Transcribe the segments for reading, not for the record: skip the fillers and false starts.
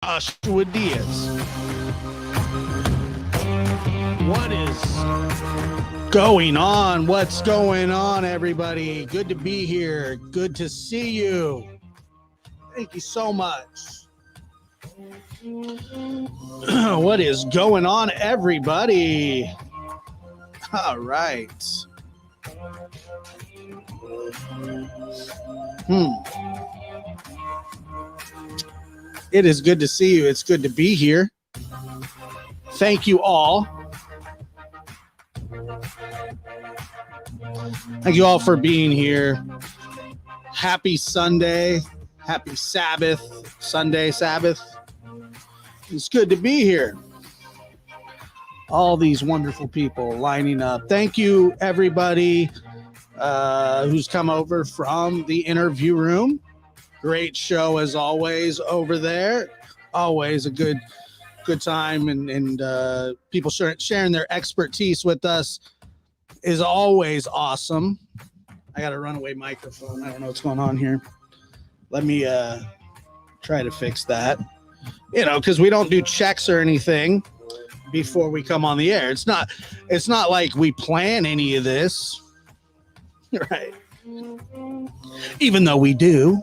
Joshua Diaz. What is going on? What's going on, everybody? Good to be here. Good to see you. Thank you so much. What is going on, everybody? All right. It is good to see you. It's good to be here. Thank you all. Thank you all for being here. Happy Sunday. Happy Sabbath. Sunday, Sabbath. It's good to be here. All these wonderful people lining up. Thank you, everybody who's come over from the interview room. Great show as always over there. Always a good time, and people sharing their expertise with us is always awesome. I got a runaway microphone. I don't know what's going on here. Let me try to fix that. You know, because we don't do checks or anything before we come on the air. It's not like we plan any of this, right? Even though we do.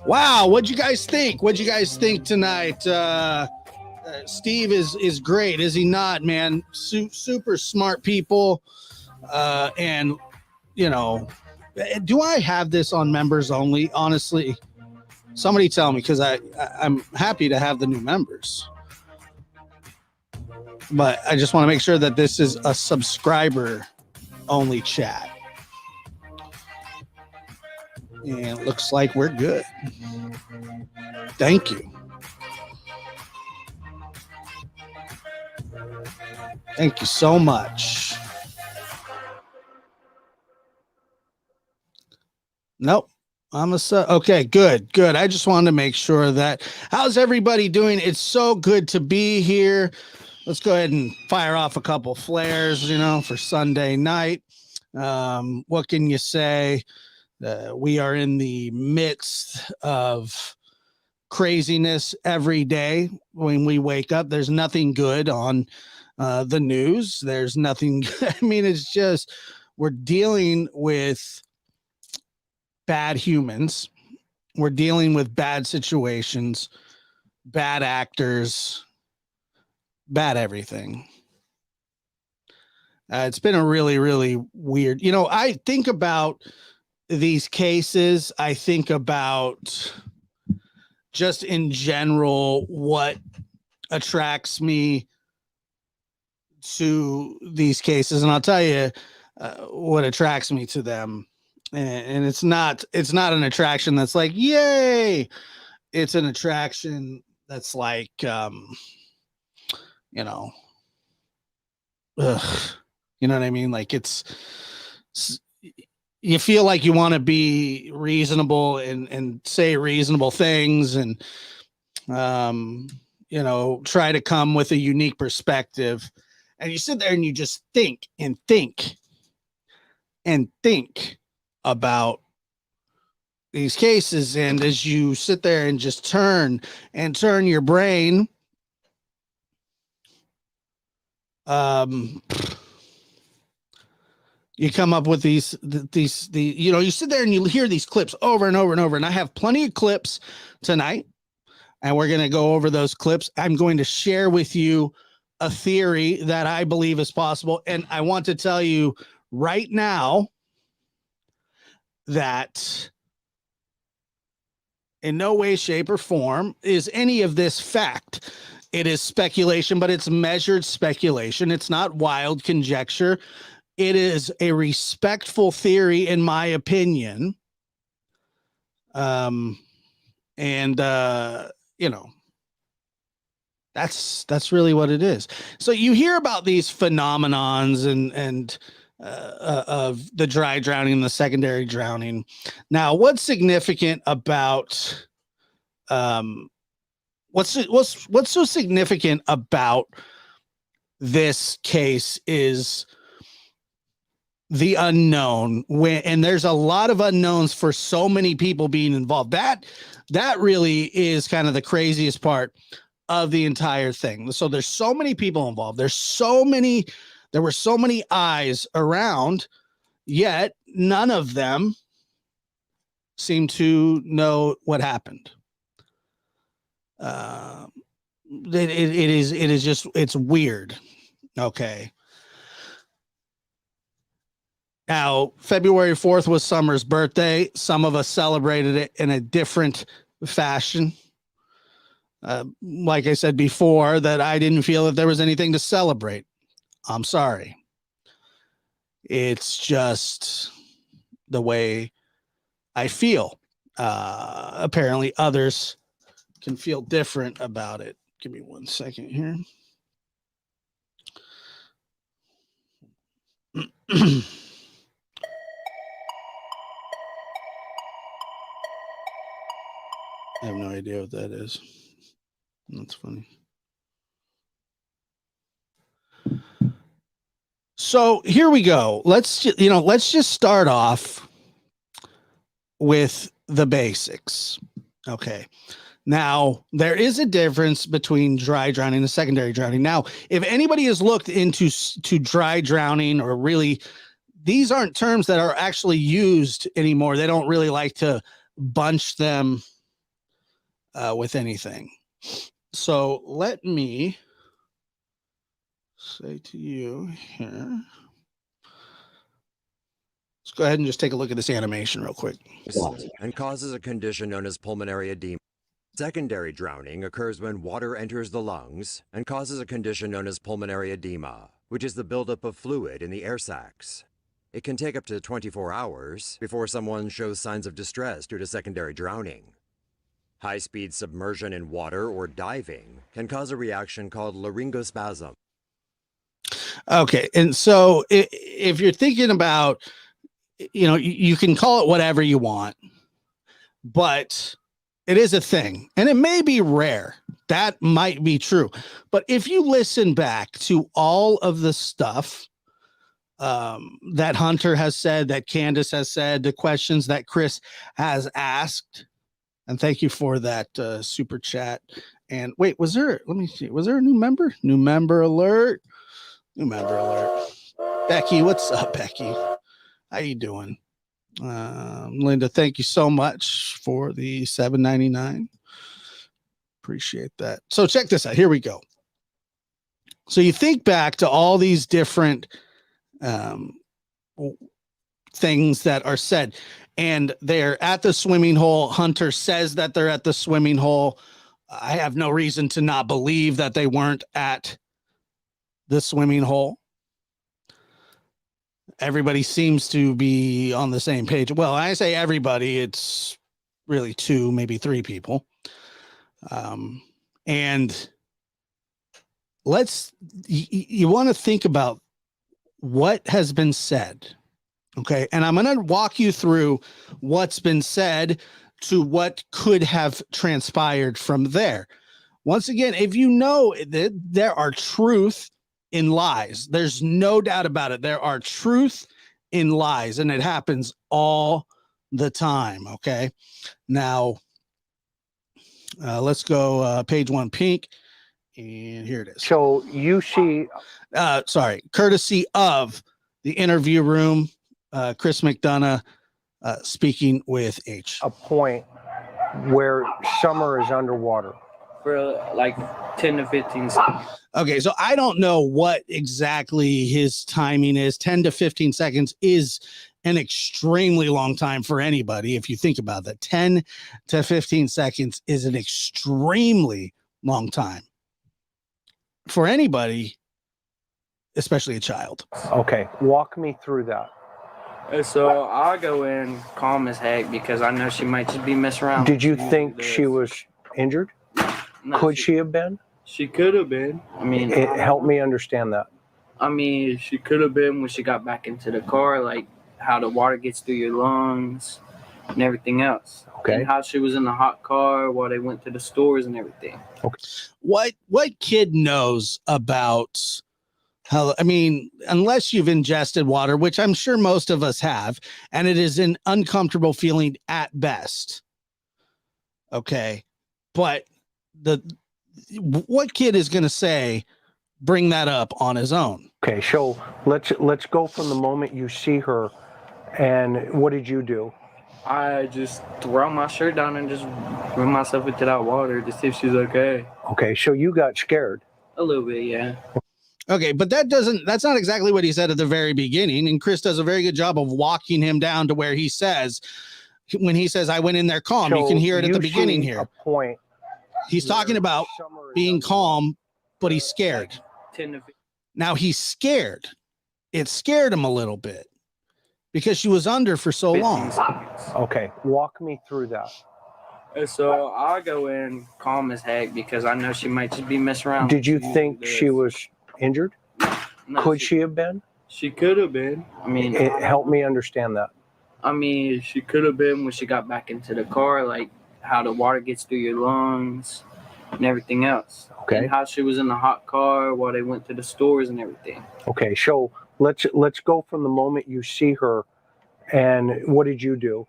Wow, what'd you guys think? What'd you guys think tonight? Steve is great, is he not, man? Super smart people. And, you know, do I have this on members only? Honestly, somebody tell me, because I'm happy to have the new members. But I just want to make sure that this is a subscriber only chat. And it looks like we're good. Thank you. Thank you so much. Nope. Okay, good. I just wanted to make sure that. How's everybody doing? It's so good to be here. Let's go ahead and fire off a couple flares, for Sunday night. What can you say? We are in the midst of craziness every day. When we wake up, there's nothing good on the news. There's nothing. I mean, it's just we're dealing with bad humans. We're dealing with bad situations, bad actors, bad everything. It's been a really, really weird. I think about these cases. I think about just in general what attracts me to these cases, and I'll tell you what attracts me to them. And it's not an attraction that's like, yay. It's an attraction that's like, ugh. You know what I mean? Like you feel like you want to be reasonable and say reasonable things and, try to come with a unique perspective. And you sit there and you just think about these cases. And as you sit there and just turn your brain, you come up with these, you sit there and you hear these clips over and over and over. And I have plenty of clips tonight, and we're going to go over those clips. I'm going to share with you a theory that I believe is possible. And I want to tell you right now that in no way, shape, or form is any of this fact. It is speculation, but it's measured speculation. It's not wild conjecture. It is a respectful theory, in my opinion. That's really what it is. So you hear about these phenomenons and of the dry drowning and the secondary drowning. Now, what's significant about what's so significant about this case is the unknown and there's a lot of unknowns for so many people being involved. That really is kind of the craziest part of the entire thing. So there's so many people involved. There were so many eyes around, yet none of them seem to know what happened. It is just, it's weird. Okay. Now, February 4th was Summer's birthday. Some of us celebrated it in a different fashion. Like I said before, that I didn't feel that there was anything to celebrate. I'm sorry. It's just the way I feel. Apparently others can feel different about it. Give me 1 second here. I have no idea what that is. That's funny. So here we go. Let's just start off with the basics. Okay. Now, there is a difference between dry drowning and secondary drowning. Now, if anybody has looked into dry drowning, or really, these aren't terms that are actually used anymore. They don't really like to bunch them with anything. So let me say to you here. Let's go ahead and just take a look at this animation real quick. And causes a condition known as pulmonary edema. Secondary drowning occurs when water enters the lungs and causes a condition known as pulmonary edema, which is the buildup of fluid in the air sacs. It can take up to 24 hours before someone shows signs of distress due to secondary drowning. High-speed submersion in water or diving can cause a reaction called laryngospasm. Okay, and so if you're thinking about, you can call it whatever you want, but it is a thing, and it may be rare. That might be true. But if you listen back to all of the stuff that Hunter has said, that Candace has said, the questions that Chris has asked, and thank you for that super chat. And wait, let me see. Was there a new member? New member alert. New member alert. Becky, what's up, Becky? How you doing? Linda, thank you so much for the $7.99. Appreciate that. So check this out. Here we go. So you think back to all these different things that are said, and they're at the swimming hole. Hunter says that they're at the swimming hole. I have no reason to not believe that they weren't at the swimming hole. Everybody seems to be on the same page. Well, I say everybody, it's really 2, maybe 3 people. And you want to think about what has been said. Okay. And I'm going to walk you through what's been said to what could have transpired from there. Once again, if you know that there are truth in lies, there's no doubt about it. There are truth in lies, and it happens all the time. Okay. Now, let's go page 1 pink, and here it is. So you see, courtesy of the interview room, Chris McDonough speaking with H. a point where Summer is underwater. For like 10 to 15 seconds. Okay, so I don't know what exactly his timing is. 10 to 15 seconds is an extremely long time for anybody. If you think about that, 10 to 15 seconds is an extremely long time for anybody, especially a child. Okay, walk me through that. So I'll go in calm as heck because I know she might just be messing around. Did you think she was injured? No, Could she have been? She could have been. I mean, It helped me understand that. I mean, she could have been when she got back into the car, like how the water gets through your lungs and everything else. Okay. And how she was in the hot car while they went to the stores and everything. What kid knows about I mean, unless you've ingested water, which I'm sure most of us have, and it is an uncomfortable feeling at best. Okay. But what kid is going to say, bring that up on his own? Okay, so let's go from the moment you see her, and what did you do? I just throw my shirt down and just run myself into that water to see if she's okay. Okay, so you got scared. A little bit, yeah. Okay, but that's not exactly what he said at the very beginning. And Chris does a very good job of walking him down to where he says, when he says, I went in there calm, you can hear it at the beginning here. A point. He's talking about being calm, but he's scared. 10 to 15. Now he's scared. It scared him a little bit because she was under for so long. Seconds. Okay, walk me through that. And so I'll go in calm as heck because I know she might just be messing around. Did you think she was injured? No, Could she have been? She could have been. I mean, Help me understand that. I mean, she could have been when she got back into the car, like how the water gets through your lungs and everything else. Okay. And how she was in the hot car while they went to the stores and everything. Okay, so let's go from the moment you see her, and what did you do?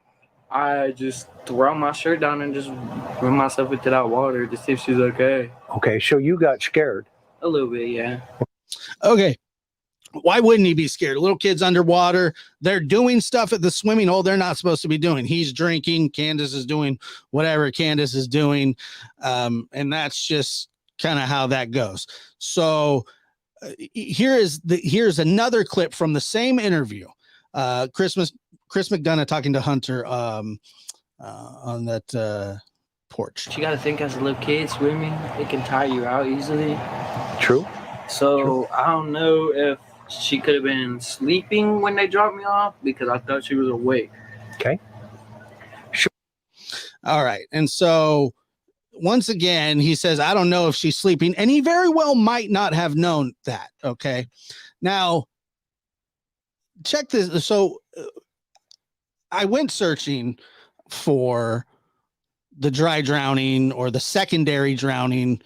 I just throw my shirt down and just run myself into that water to see if she's okay. Okay, so you got scared. A little bit, yeah. Okay. Why wouldn't he be scared? Little kids underwater. They're doing stuff at the swimming hole they're not supposed to be doing. He's drinking. Candace is doing whatever Candace is doing. And that's just kind of how that goes. So here's another clip from the same interview. Chris McDonough talking to Hunter on that porch. You got to think as a little kid swimming, it can tire you out easily. True. So I don't know if she could have been sleeping when they dropped me off because I thought she was awake. Okay. All right. And so once again, he says, I don't know if she's sleeping. And he very well might not have known that. Okay. Now, check this. So I went searching for the dry drowning or the secondary drowning,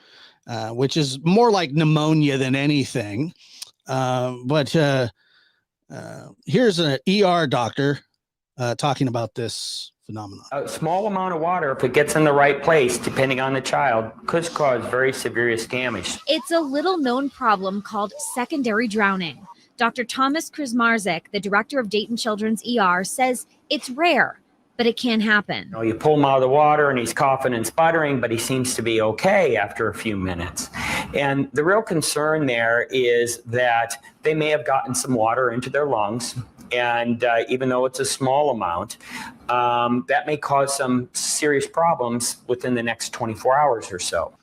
which is more like pneumonia than anything. But here's an ER doctor talking about this phenomenon. A small amount of water, if it gets in the right place, depending on the child, could cause very severe damage. It's a little known problem called secondary drowning. Dr. Thomas Krasmarzik, the director of Dayton Children's ER, says it's rare, but it can happen. You pull him out of the water and he's coughing and sputtering, but he seems to be okay after a few minutes. And the real concern there is that they may have gotten some water into their lungs. And even though it's a small amount, that may cause some serious problems within the next 24 hours or so.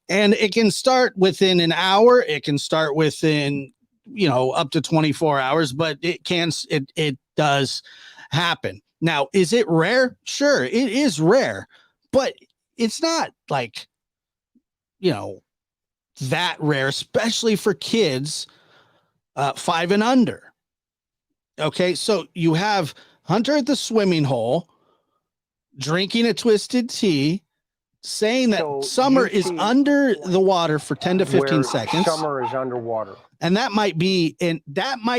And it can start within an hour. It can start within, up to 24 hours, but it does happen. Now, is it rare? Sure, it is rare, but it's not like, that rare, especially for kids 5 and under. Okay, so you have Hunter at the swimming hole drinking a twisted tea, saying that Summer is under the water for 10 to 15 seconds. Summer is underwater. And that might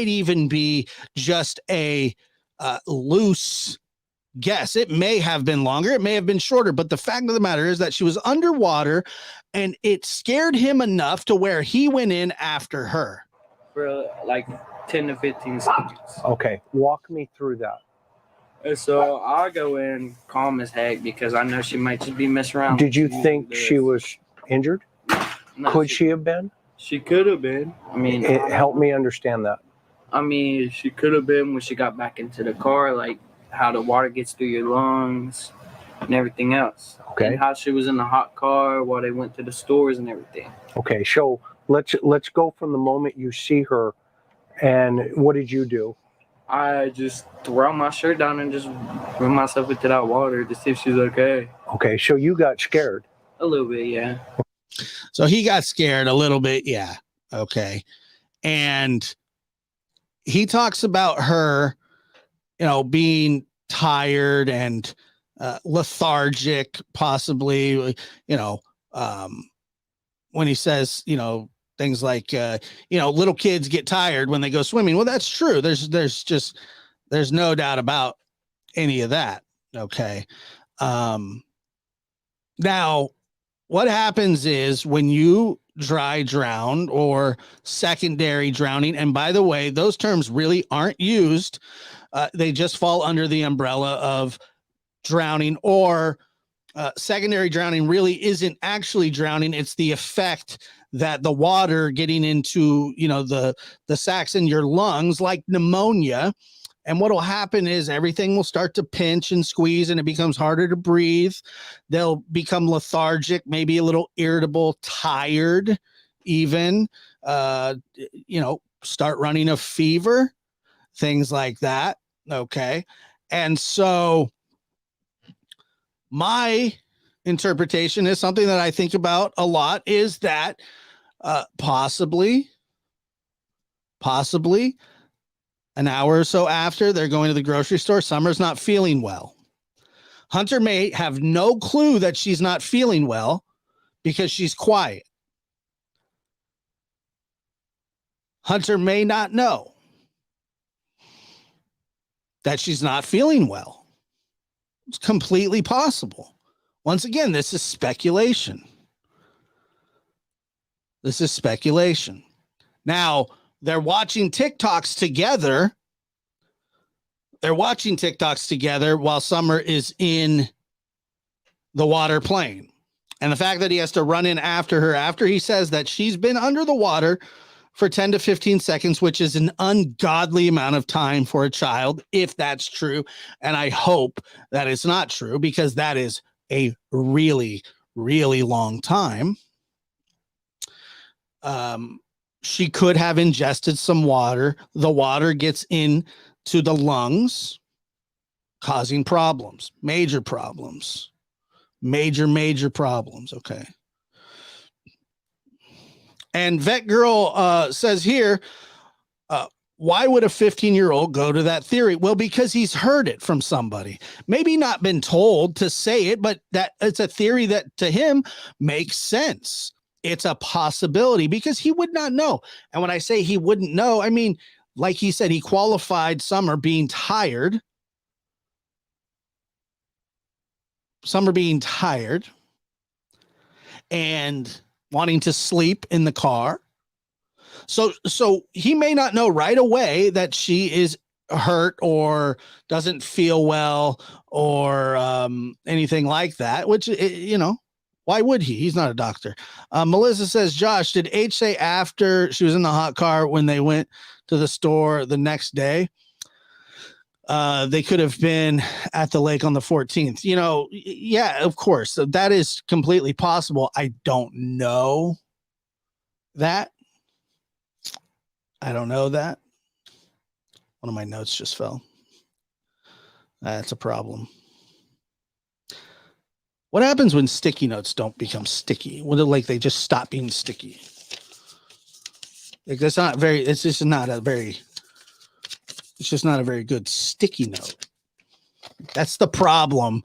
even be just a loose guess. It may have been longer. It may have been shorter. But the fact of the matter is that she was underwater and it scared him enough to where he went in after her. For like 10 to 15 seconds. Okay, walk me through that. And so I'll go in calm as heck because I know she might just be messing around. Did you think she was injured? No, Could she have been? She could have been. I mean, Help me understand that. I mean, she could have been when she got back into the car, like how the water gets through your lungs and everything else. Okay. And how she was in the hot car while they went to the stores and everything. Okay, so let's go from the moment you see her, and what did you do? I just throw my shirt down and just run myself into that water to see if she's okay. Okay, so you got scared. A little bit, yeah. So he got scared a little bit. Yeah. Okay. And he talks about her, being tired and when he says, Things like, little kids get tired when they go swimming. Well, that's true. There's no doubt about any of that. Okay. Now, what happens is when you dry drown or secondary drowning, and by the way, those terms really aren't used. They just fall under the umbrella of drowning, or secondary drowning really isn't actually drowning. It's the effect that the water getting into, the sacs in your lungs, like pneumonia. And what will happen is everything will start to pinch and squeeze, and it becomes harder to breathe. They'll become lethargic, maybe a little irritable, tired, even, start running a fever, things like that. Okay. And so my interpretation is something that I think about a lot, is that possibly an hour or so after they're going to the grocery store, Summer's not feeling well. Hunter may have no clue that she's not feeling well because she's quiet. Hunter may not know that she's not feeling well. It's completely possible. Once again, this is speculation. Now, they're watching TikToks together. While Summer is in the water playing. And the fact that he has to run in after her after he says that she's been under the water for 10 to 15 seconds, which is an ungodly amount of time for a child, if that's true. And I hope that it's not true, because that is a really, really long time. She could have ingested some water. The water gets into the lungs, causing problems, major problems. Okay. And Vet Girl says here, why would a 15-year-old go to that theory? Well, because he's heard it from somebody. Maybe not been told to say it, but that it's a theory that to him makes sense. It's a possibility, because he would not know. And when I say he wouldn't know, I mean, like he said, he qualified Summer being tired. And wanting to sleep in the car. So he may not know right away that she is hurt or doesn't feel well or anything like that, which, why would he? He's not a doctor. Melissa says, Josh, did H say after she was in the hot car when they went to the store the next day? They could have been at the lake on the 14th. Yeah, of course. So that is completely possible. I don't know that. One of my notes just fell. That's a problem. What happens when sticky notes don't become sticky? When they just stop being sticky? It's just not a very good sticky note. That's the problem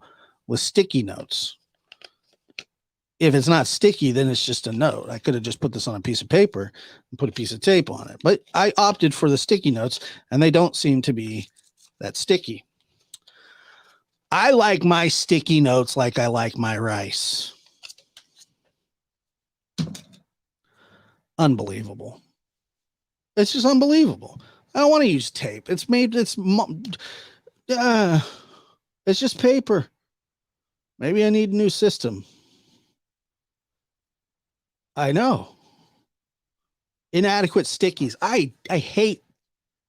with sticky notes. If it's not sticky, then it's just a note. I could have just put this on a piece of paper and put a piece of tape on it, but I opted for the sticky notes, and they don't seem to be that sticky. I like my sticky notes like I like my rice. Unbelievable. It's just unbelievable. I don't want to use tape. It's just paper. Maybe I need a new system. I know. Inadequate stickies. I hate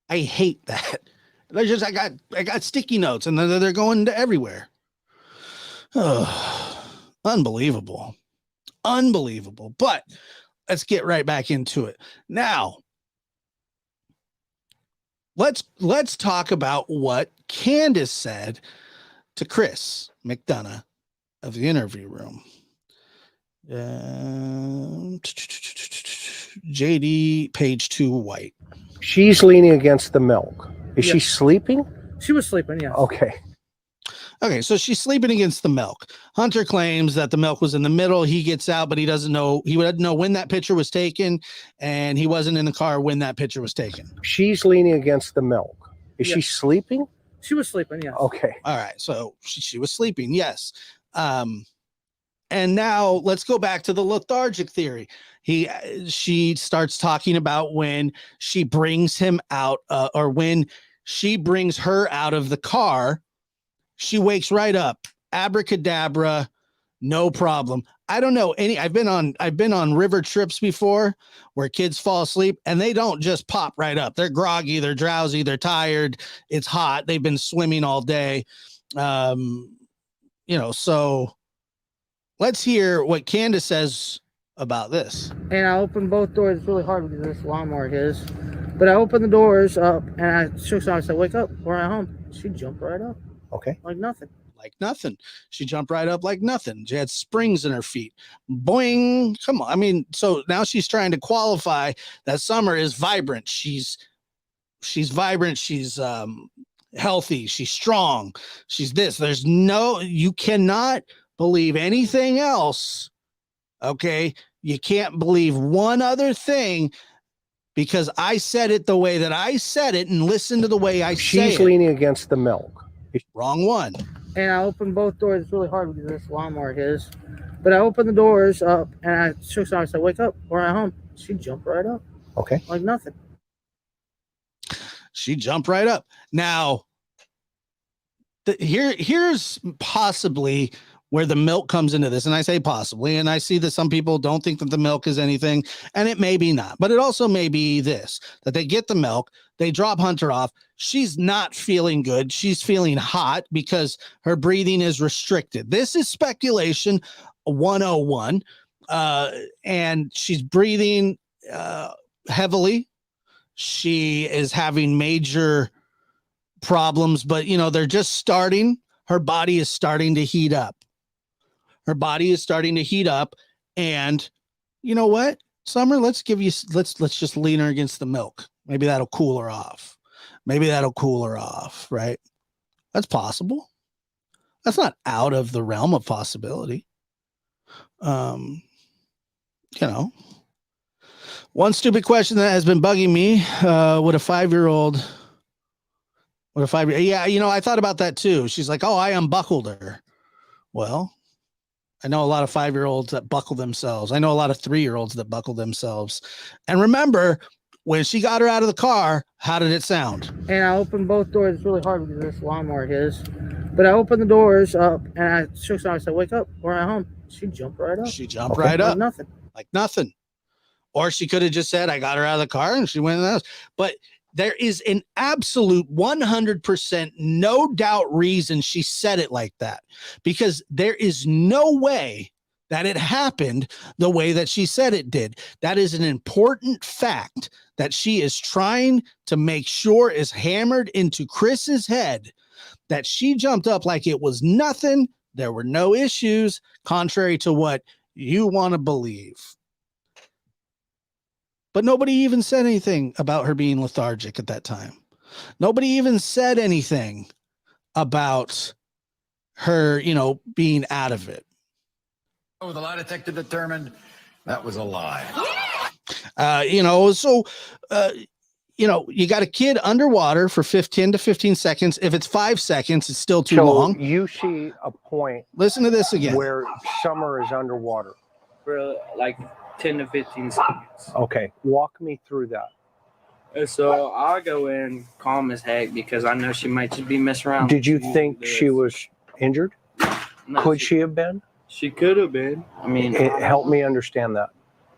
that. I got sticky notes, and they're going to everywhere. Oh, unbelievable. But let's get right back into it. Now, let's talk about what Candace said to Chris McDonough of the interview room. JD page 2 white. She's leaning against the milk. Is she sleeping? She was sleeping, yes. Okay. Okay, so she's sleeping against the milk. Hunter claims that the milk was in the middle. He gets out, but he doesn't know. He wouldn't know when that picture was taken, and he wasn't in the car when that picture was taken. She's leaning against the milk. Is she sleeping? She was sleeping, yes. Okay. All right, so she was sleeping, yes. And now let's go back to the lethargic theory. She starts talking about when she brings him out, or when she brings her out of the car. She wakes right up, abracadabra, no problem. I don't know any. I've been on river trips before where kids fall asleep and they don't just pop right up. They're groggy, they're drowsy, they're tired. It's hot. They've been swimming all day. So let's hear what Candace says about this. And I opened both doors. It's really hard because this lawnmower is. But I opened the doors up and I shook her. I said, "Wake up, we're at home." She jumped right up. Okay. Like nothing. Like nothing. She jumped right up like nothing. She had springs in her feet. Boing. Come on. I mean, so now she's trying to qualify that Summer is vibrant. She's vibrant. She's healthy. She's strong. She's this. You cannot believe anything else. Okay. You can't believe one other thing because I said it the way that I said it and listen to the way I say it. She's leaning against the milk. Wrong one. And I opened both doors. It's really hard because this lawnmower is. But I opened the doors up and I shook her. I said, "Wake up, we're at home." She jumped right up. Okay. Like nothing. She jumped right up. Now, here's possibly where the milk comes into this. And I say possibly, and I see that some people don't think that the milk is anything, and it may be not, but it also may be this, that they get the milk, they drop Hunter off. She's not feeling good. She's feeling hot because her breathing is restricted. This is speculation 101. And she's breathing heavily. She is having major problems, but they're just starting. Her body is starting to heat up. And you know what, Summer, let's just lean her against the milk. Maybe that'll cool her off. Right? That's possible. That's not out of the realm of possibility. One stupid question that has been bugging me, would a 5-year-old, I thought about that too. She's like, "Oh, I unbuckled her." Well, I know a lot of 5-year-olds that buckle themselves. I know a lot of 3-year-olds that buckle themselves. And remember, when she got her out of the car, how did it sound? And I opened both doors. It's really hard because this lawnmower is. But I opened the doors up and I shook her. I said, "Wake up, we're at home." She jumped right up. She jumped right up. Like nothing. Or she could have just said, "I got her out of the car," and she went in the house. But there is an absolute 100% no doubt reason she said it like that, because there is no way that it happened the way that she said it did. That is an important fact that she is trying to make sure is hammered into Chris's head, that she jumped up like it was nothing. There were no issues, contrary to what you want to believe. But nobody even said anything about her being lethargic at that time. Nobody even said anything about her, being out of it. Oh, the lie detector determined that was a lie. You got a kid underwater for 10 to 15 seconds. If it's 5 seconds, it's still too long. You see a point. Listen to this again. Where Summer is underwater. For like 10 to 15 seconds. Okay, walk me through that. So I'll go in calm as heck because I know she might just be messing around. Did you think she was injured? No, Could she have been? She could have been. I mean, help me understand that.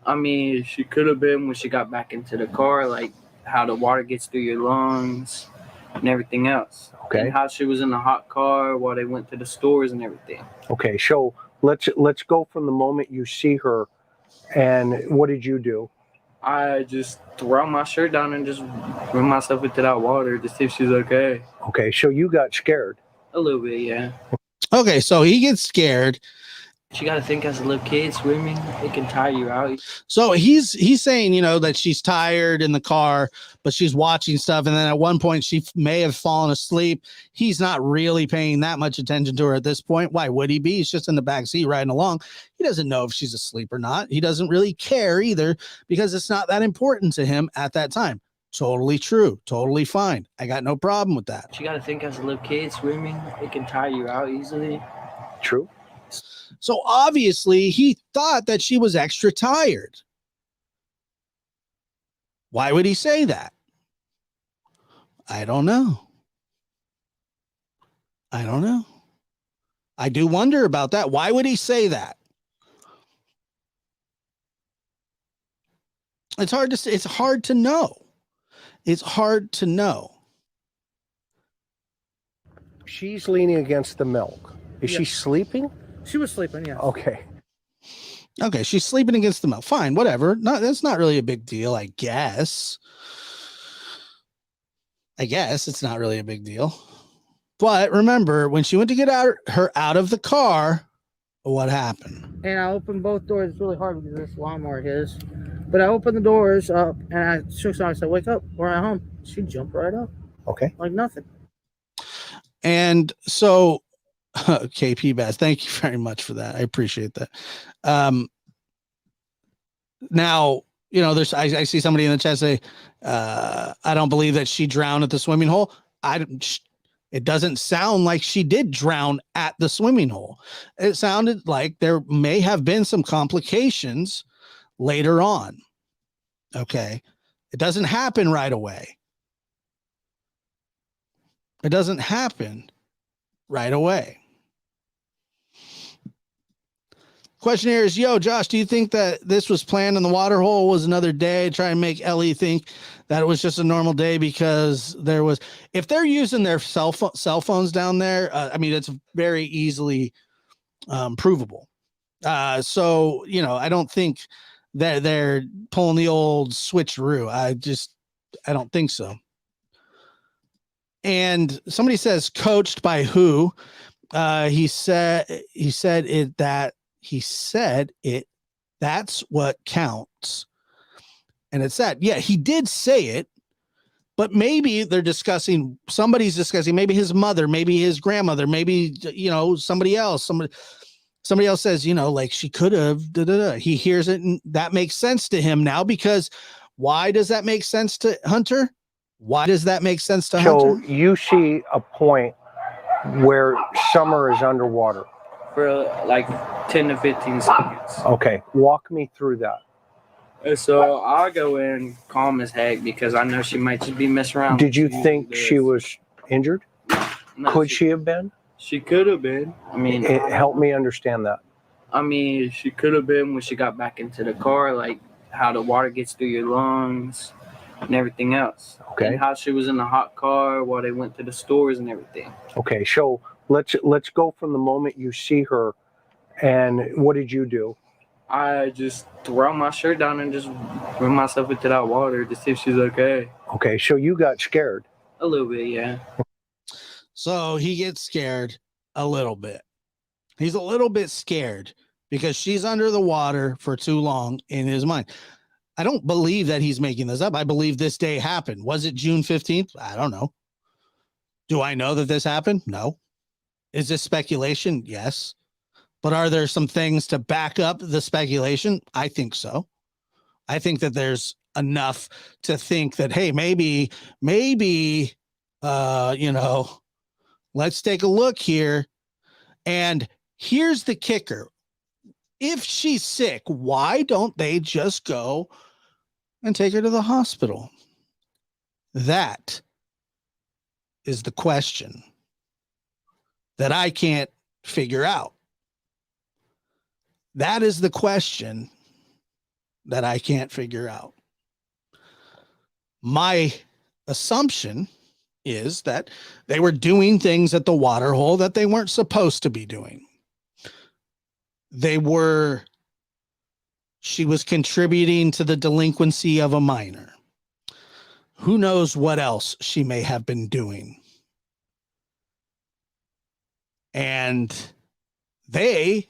I mean, she could have been when she got back into the car, like how the water gets through your lungs and everything else. Okay. And how she was in a hot car while they went to the stores and everything. Okay, so let's go from the moment you see her, and what did you do? I just threw my shirt down and just threw myself into that water to see if she's okay. Okay, so you got scared. A little bit, yeah. Okay, so he gets scared, You got to think as a little kid swimming, it can tire you out. So he's saying, you know, that she's tired in the car, but she's watching stuff. And then at one point she may have fallen asleep. He's not really paying that much attention to her at this point. Why would he be? He's just in the back seat riding along. He doesn't know if she's asleep or not. He doesn't really care either because it's not that important to him at that time. Totally true. Totally fine. I got no problem with that. You got to think as a little kid swimming, it can tire you out easily. True. So obviously he thought that she was extra tired. Why would he say that? I don't know. I don't know. I do wonder about that. Why would he say that? It's hard to say. It's hard to know. It's hard to know. She's leaning against the milk. Is she sleeping? She was sleeping, yeah. Okay. Okay, she's sleeping against the milk. Fine, whatever. That's not really a big deal, I guess. I guess it's not really a big deal. But remember, when she went to get her out of the car, what happened? And I opened both doors. It's really hard because this lawnmower is. But I opened the doors up and I shook her. I said, "Wake up, we're at home." She jumped right up. Okay. Like nothing. And so KP Bass, thank you very much for that. I appreciate that. Now, you know, I see somebody in the chat say, I don't believe that she drowned at the swimming hole. It doesn't sound like she did drown at the swimming hole. It sounded like there may have been some complications later on. Okay. It doesn't happen right away. It doesn't happen right away. Question here is, yo, Josh, do you think that this was planned and the water hole was another day? Try and make Ellie think that it was just a normal day because there was, if they're using their cell phones down there, I mean, it's very easily provable. So, you know, I don't think that they're pulling the old switcheroo. I don't think so. And somebody says, coached by who? He said that's what counts. And it's that. Yeah, he did say it, but maybe somebody's discussing, maybe his mother, maybe his grandmother, maybe, you know, somebody else says, you know, like she could have, He hears it and that makes sense to him now, because why does that make sense to Hunter? Why does that make sense to Hunter? So you see a point where Summer is underwater. For like 10 to 15 seconds. Okay. Walk me through that. So I'll go in calm as heck because I know she might just be messing around. Did you think she was injured? No, Could she have been? She could have been. I mean, Help me understand that. I mean, she could have been when she got back into the car, like how the water gets through your lungs and everything else. Okay. And how she was in the hot car while they went to the stores and everything. Okay, so let's go from the moment you see her, and what did you do? I just throw my shirt down and just throw myself into that water to see if she's okay. Okay, so you got scared. A little bit, yeah. So he gets scared a little bit. He's a little bit scared because she's under the water for too long in his mind. I don't believe that he's making this up. I believe this day happened. Was it June 15th? I don't know. Do I know that this happened? No. Is this speculation? Yes. But are there some things to back up the speculation? I think so. I think that there's enough to think that, hey, maybe, you know, let's take a look here. And here's the kicker. If she's sick, why don't they just go and take her to the hospital? That is the question that I can't figure out. That is the question that I can't figure out. My assumption is that they were doing things at the water hole that they weren't supposed to be doing. She was contributing to the delinquency of a minor. Who knows what else she may have been doing. And they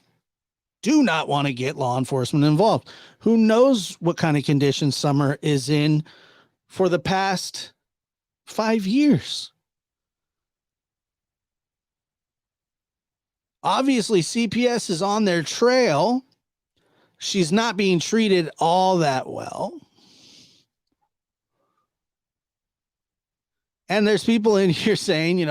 do not want to get law enforcement involved. Who knows what kind of condition Summer is in for the past 5 years? Obviously, CPS is on their trail. She's not being treated all that well. And there's people in here saying,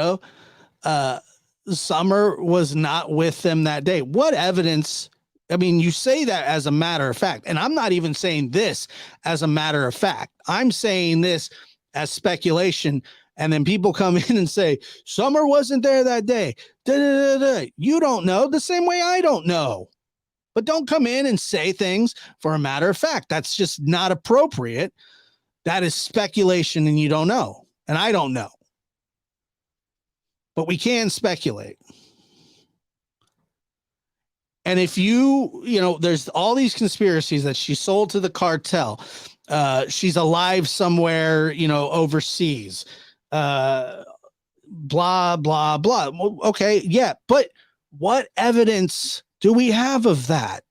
Summer was not with them that day. What evidence? I mean, you say that as a matter of fact, and I'm not even saying this as a matter of fact. I'm saying this as speculation. And then people come in and say, Summer wasn't there that day. Da, da, da, da. You don't know the same way I don't know. But don't come in and say things for a matter of fact. That's just not appropriate. That is speculation and you don't know. And I don't know. But we can speculate. And if there's all these conspiracies that she sold to the cartel. She's alive somewhere, overseas. Blah, blah, blah. Okay, yeah. But what evidence do we have of that?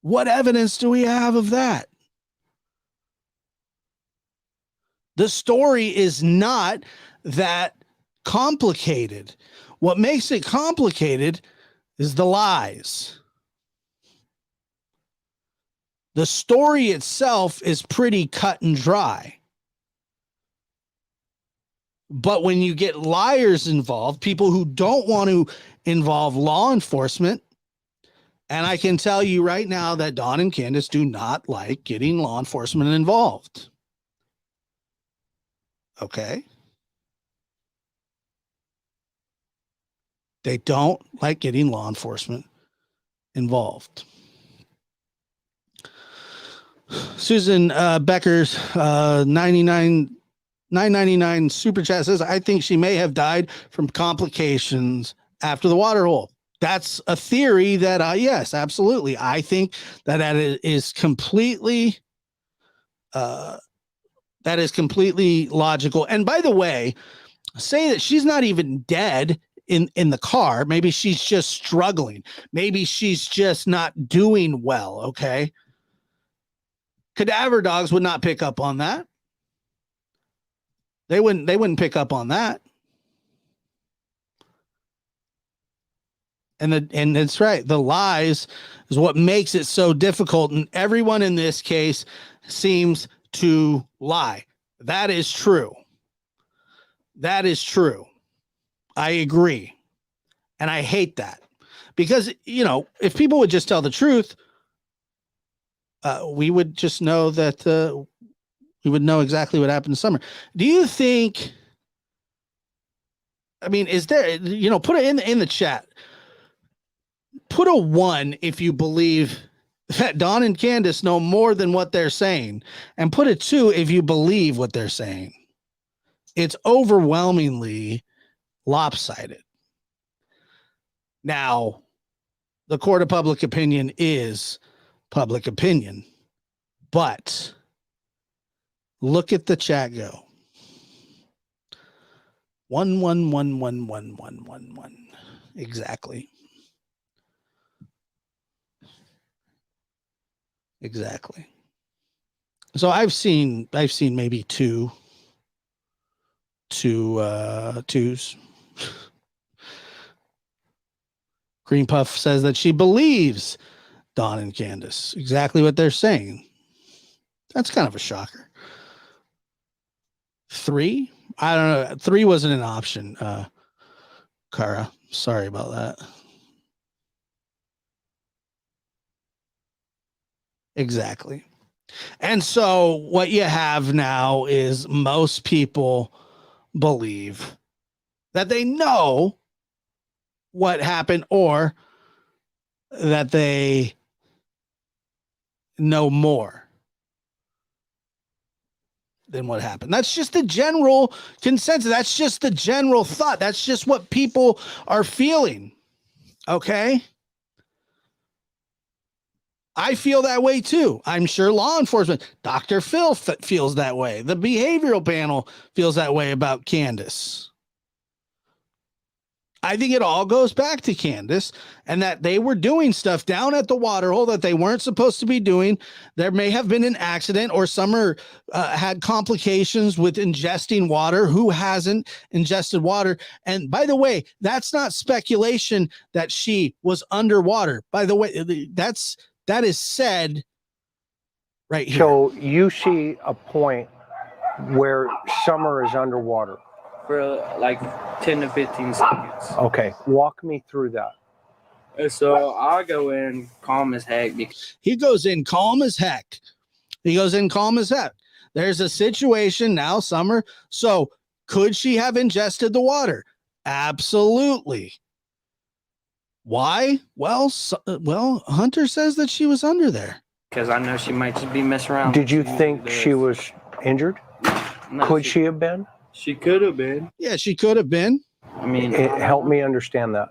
What evidence do we have of that? The story is not that complicated. What makes it complicated is the lies. The story itself is pretty cut and dry. But when you get liars involved, people who don't want to involve law enforcement, and I can tell you right now that Dawn and Candace do not like getting law enforcement involved. Okay? They don't like getting law enforcement involved. Susan Becker's 999 super chat says, I think she may have died from complications after the water hole. That's a theory that, yes, absolutely. I think that is completely logical. And by the way, say that she's not even dead in the car. Maybe she's just struggling. Maybe she's just not doing well. Okay. Cadaver dogs would not pick up on that. They wouldn't pick up on that. And that's right. The lies is what makes it so difficult. And everyone in this case seems to lie. That is true. That is true. I agree. And I hate that because, if people would just tell the truth, we would just know that, we would know exactly what happened to Summer. Do you think, is there, put it in the chat, put a 1 if you believe that Dawn and Candace know more than what they're saying, and put a 2 if you believe what they're saying. It's overwhelmingly lopsided. Now, the court of public opinion is public opinion, but look at the chat go. 1111111. Exactly. Exactly. So I've seen maybe two twos. Green Puff says that she believes Dawn and Candace. Exactly what they're saying. That's kind of a shocker. 3? I don't know. 3 wasn't an option. Kara, sorry about that. Exactly. And so what you have now is most people believe that they know what happened or that they know more than what happened. That's just the general consensus. That's just the general thought. That's just what people are feeling. Okay? I feel that way too. I'm sure law enforcement, Dr. Phil feels that way. The behavioral panel feels that way about Candace. I think it all goes back to Candace and that they were doing stuff down at the water hole that they weren't supposed to be doing. There may have been an accident, or Summer had complications with ingesting water. Who hasn't ingested water? And by the way, that's not speculation that she was underwater. By the way, that is said right here. So you see a point where Summer is underwater. For like 10 to 15 seconds. Okay, walk me through that. And so I'll go in calm as heck. He goes in calm as heck. There's a situation now, Summer. So could she have ingested the water? Absolutely. Why? Well, Hunter says that she was under there. Because I know she might just be messing around. Did you think she was injured? No, Could she have been? She could have been. Yeah, she could have been. I mean, Help me understand that.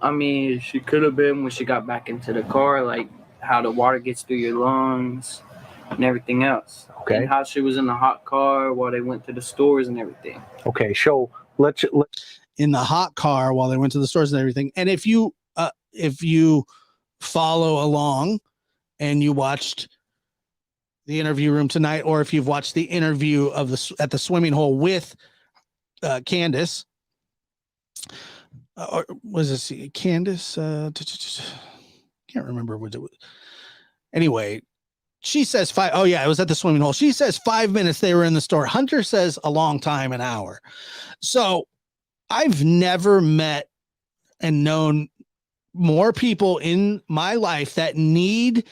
I mean, she could have been when she got back into the car, like how the water gets through your lungs and everything else. Okay. And how she was in the hot car while they went to the stores and everything. Okay, so let's In the hot car while they went to the stores and everything. And if you follow along and you watched the interview room tonight, or if you've watched the interview of at the swimming hole with Candace, or was this Candace? Can't remember what it was. Anyway, she says 5. Oh yeah, it was at the swimming hole. She says 5 minutes they were in the store. Hunter says a long time, an hour. So I've never met and known more people in my life that need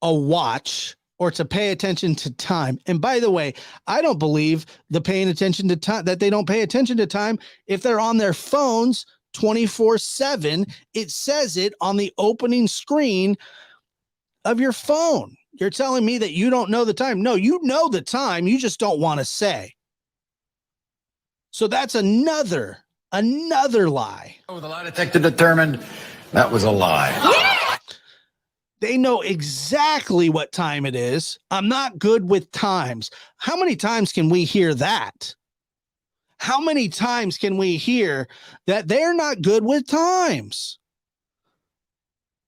a watch or to pay attention to time. And by the way, I don't believe the paying attention to time, that they don't pay attention to time if they're on their phones 24/7. It says it on the opening screen of your phone. You're telling me that you don't know the time. No, you know the time. You just don't want to say. So that's another lie. The lie detector determined that was a lie. Yeah! They know exactly what time it is. I'm not good with times. How many times can we hear that? How many times can we hear that they're not good with times?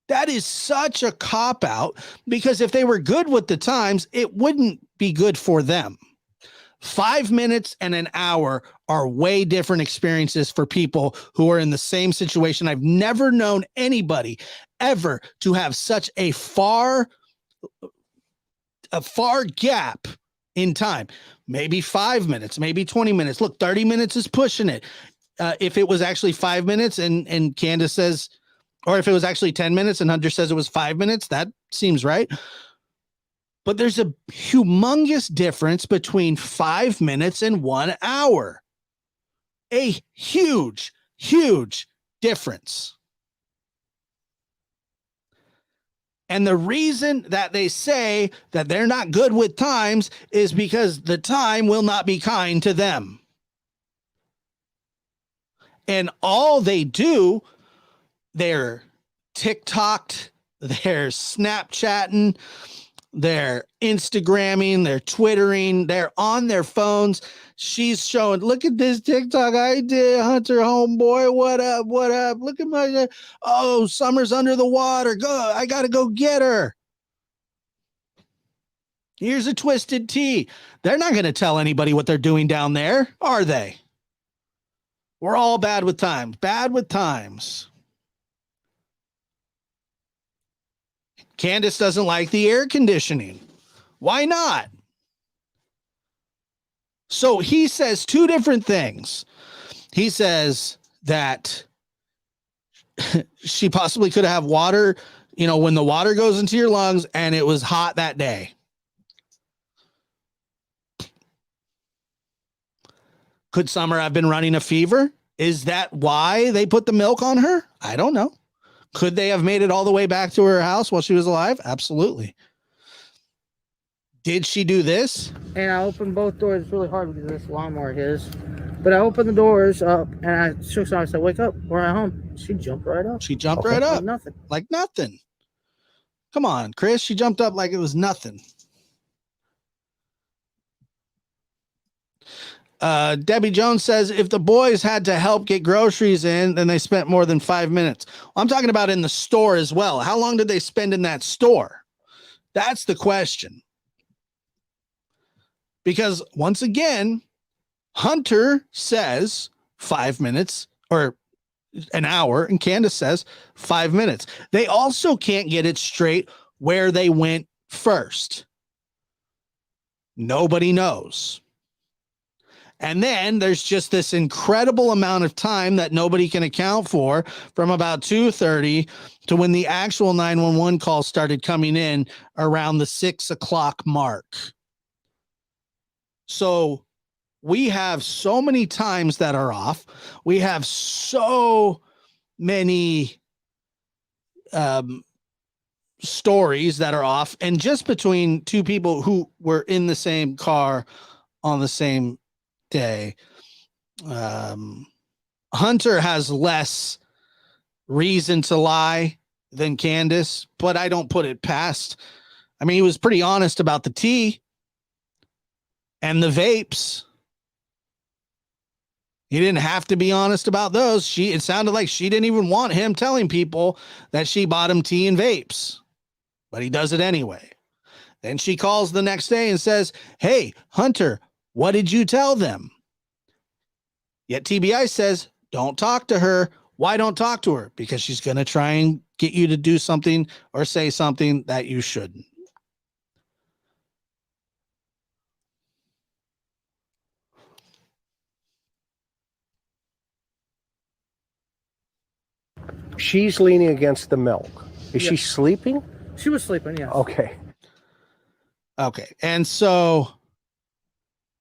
That is such a cop-out, because if they were good with the times, it wouldn't be good for them. 5 minutes and an hour are way different experiences for people who are in the same situation. I've never known anybody ever to have such a far gap in time. Maybe 5 minutes, maybe 20 minutes. Look, 30 minutes is pushing it. If it was actually 5 minutes and Candace says, or if it was actually 10 minutes and Hunter says it was 5 minutes, that seems right. But there's a humongous difference between 5 minutes and 1 hour. A huge, huge difference. And the reason that they say that they're not good with times is because the time will not be kind to them. And all they do, they're TikToked, they're Snapchatting, they're Instagramming, they're Twittering, they're on their phones. She's showing, look at this TikTok I did, Hunter homeboy. What up? What up? Look at my, oh, Summer's under the water. Go, I got to go get her. Here's a twisted tea. They're not going to tell anybody what they're doing down there, are they? We're all bad with times. Bad with times. Candace doesn't like the air conditioning. Why not? So he says two different things. He says that she possibly could have water, you know, when the water goes into your lungs and it was hot that day. Could Summer have been running a fever? Is that why they put the milk on her? I don't know. Could they have made it all the way back to her house while she was alive? Absolutely. Did she do this? And I opened both doors. It's really hard because this lawnmower is. But I opened the doors up and I shook her. I said, "Wake up, we're at home." She jumped right up. She jumped right up. Like nothing. Like nothing. Come on, Chris. She jumped up like it was nothing. Debbie Jones says if the boys had to help get groceries in, then they spent more than 5 minutes. I'm talking about in the store as well. How long did they spend in that store? That's the question. Because once again, Hunter says 5 minutes or an hour, and Candace says 5 minutes. They also can't get it straight where they went first. Nobody knows. And then there's just this incredible amount of time that nobody can account for from about 2:30 to when the actual 911 call started coming in around the 6 o'clock mark. So we have so many times that are off. We have so many stories that are off, and just between two people who were in the same car on the same day. Hunter has less reason to lie than Candace, but I don't put it past. I mean, he was pretty honest about the tea and the vapes. He didn't have to be honest about those. It sounded like she didn't even want him telling people that she bought him tea and vapes, but he does it anyway. Then she calls the next day and says, "Hey, Hunter, what did you tell them?" Yet TBI says, don't talk to her. Why don't talk to her? Because she's going to try and get you to do something or say something that you shouldn't. She's leaning against the milk. Is she sleeping? She was sleeping, yeah. Okay. Okay. And so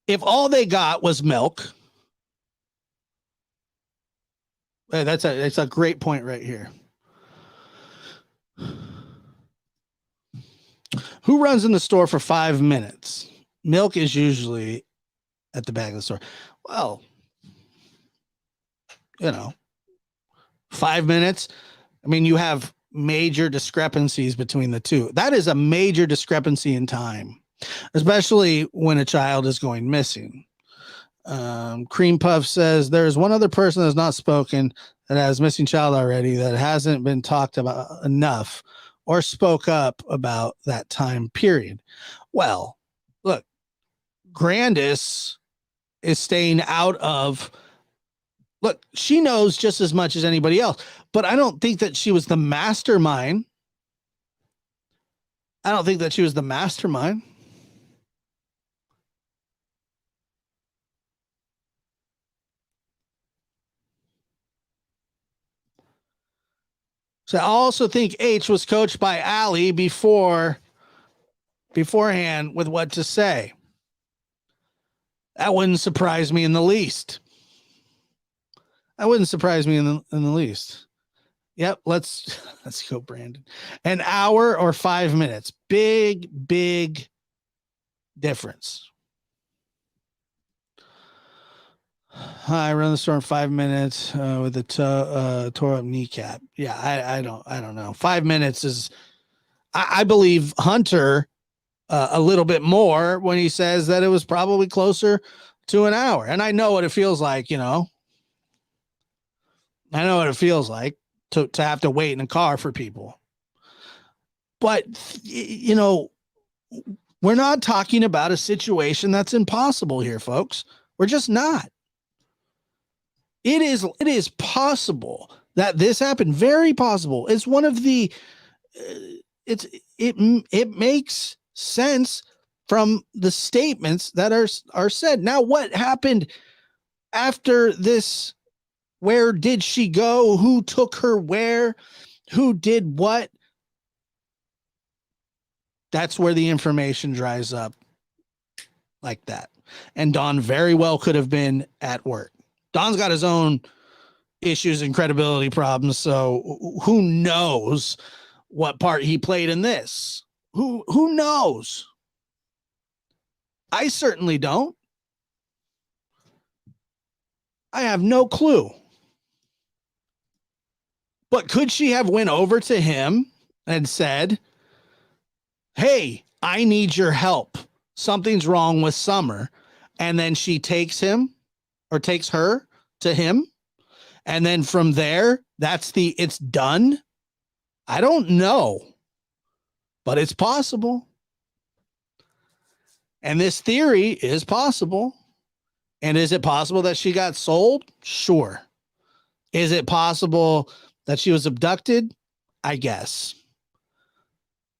if all they got was milk, that's a great point right here. Who runs in the store for 5 minutes? Milk is usually at the back of the store. Well, 5 minutes. I mean, you have major discrepancies between the two. That is a major discrepancy in time, especially when a child is going missing. Cream Puff says there's one other person that's not spoken that has missing child already that hasn't been talked about enough or spoke up about that time period. Well, look, Candace is staying out of. Look, she knows just as much as anybody else, but I don't think that she was the mastermind. So I also think H was coached by Allie beforehand with what to say. That wouldn't surprise me in the least. Yep, let's go, Brandon. An hour or 5 minutes. Big difference. I run the store in 5 minutes with a tore up kneecap. Yeah, I don't know. 5 minutes is, I believe Hunter a little bit more when he says that it was probably closer to an hour. And I know what it feels like, I know what it feels like to have to wait in a car for people. But, we're not talking about a situation that's impossible here, folks. We're just not. It is possible that this happened. Very possible. It's one of the, it makes sense from the statements that are said. Now, what happened after this? Where did she go? Who took her where? Who did what? That's where the information dries up like that. And Don very well could have been at work. Don's got his own issues and credibility problems. So who knows what part he played in this? Who knows? I certainly don't. I have no clue. But could she have went over to him and said, "Hey, I need your help. Something's wrong with Summer." And then she takes him or takes her to him. And then from there, it's done. I don't know, but it's possible. And this theory is possible. And is it possible that she got sold? Sure. Is it possible that she was abducted? I guess.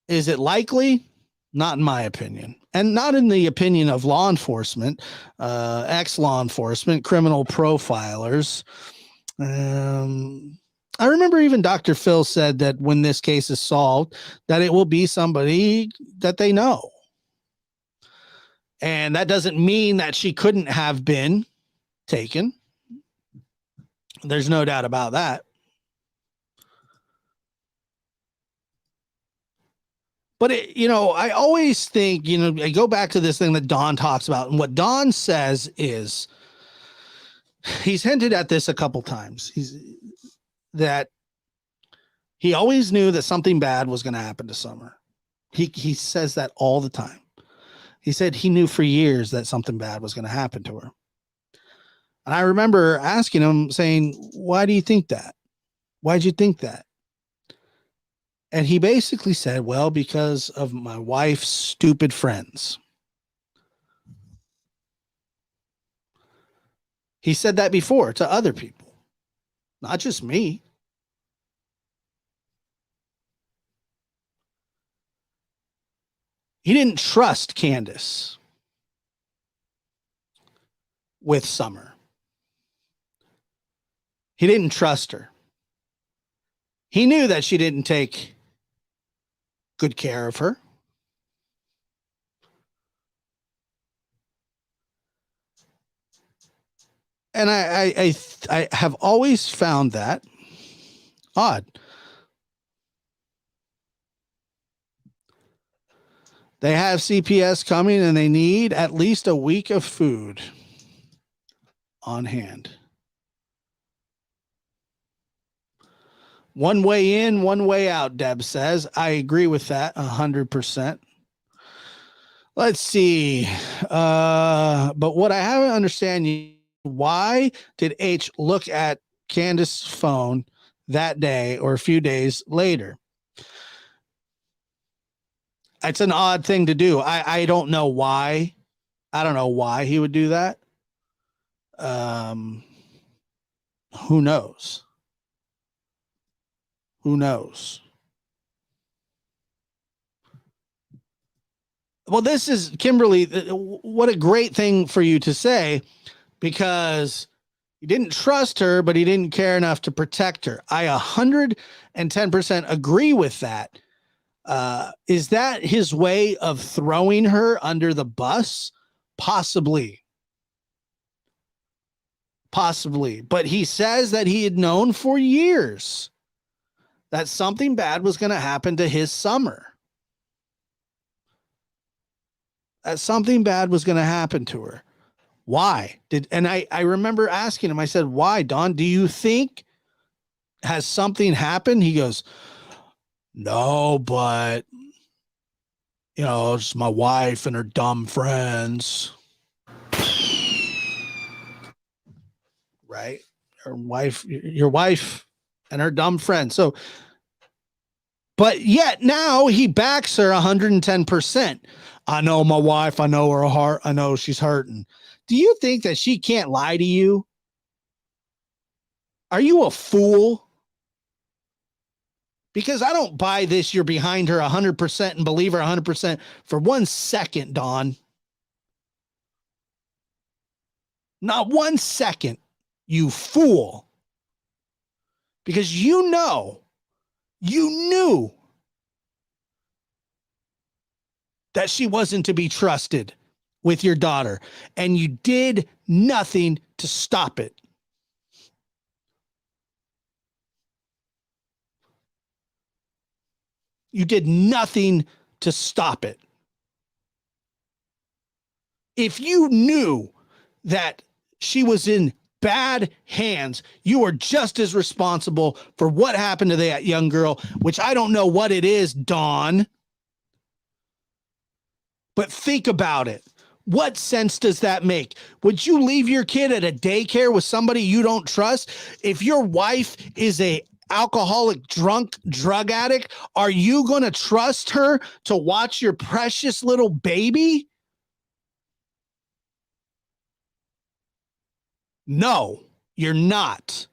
Is it likely? Not in my opinion. And not in the opinion of law enforcement, ex-law enforcement, criminal profilers. I remember even Dr. Phil said that when this case is solved, that it will be somebody that they know. And that doesn't mean that she couldn't have been taken. There's no doubt about that. But, I always think, I go back to this thing that Don talks about. And what Don says is, he's hinted at this a couple times. That he always knew that something bad was going to happen to Summer. He says that all the time. He said he knew for years that something bad was going to happen to her. And I remember asking him, saying, why do you think that? Why'd you think that? And he basically said, well, because of my wife's stupid friends. He said that before to other people, not just me. He didn't trust Candace with Summer. He didn't trust her. He knew that she didn't take good care of her. And I have always found that odd. They have CPS coming and they need at least a week of food on hand. One way in, one way out, Deb says. I agree with that 100%. Let's see. But what I haven't understand, why did H look at Candace's phone that day or a few days later? It's an odd thing to do. I don't know why. I don't know why he would do that. Who knows? Who knows? Well, this is Kimberly. What a great thing for you to say, because he didn't trust her, but he didn't care enough to protect her. I 110% agree with that. Is that his way of throwing her under the bus? Possibly. Possibly. But he says that he had known for years that something bad was going to happen to his Summer. That something bad was going to happen to her. Why? And I remember asking him, I said, why, Don? Do you think has something happened? He goes, no, but, it's my wife and her dumb friends. Right? Your wife and her dumb friends. So, but yet now he backs her 110%. I know my wife. I know her heart. I know she's hurting. Do you think that she can't lie to you? Are you a fool? Because I don't buy this. You're behind her 100% and believe her 100% for 1 second, Don. Not 1 second, you fool. Because you knew that she wasn't to be trusted with your daughter, and you did nothing to stop it. You did nothing to stop it. If you knew that she was in bad hands, you are just as responsible for what happened to that young girl, which I don't know what it is, Dawn. But think about it. What sense does that make? Would you leave your kid at a daycare with somebody you don't trust? If your wife is a alcoholic, drunk, drug addict, are you going to trust her to watch your precious little baby? No, you're not.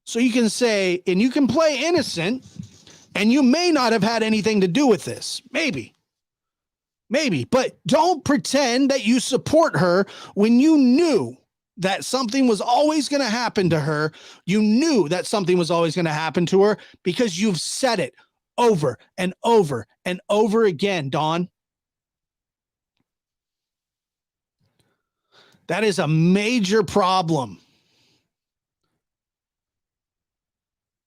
So you can say, and you can play innocent, and you may not have had anything to do with this. Maybe, but don't pretend that you support her when you knew that something was always going to happen to her. You knew that something was always going to happen to her because you've said it over and over and over again, Dawn. That is a major problem.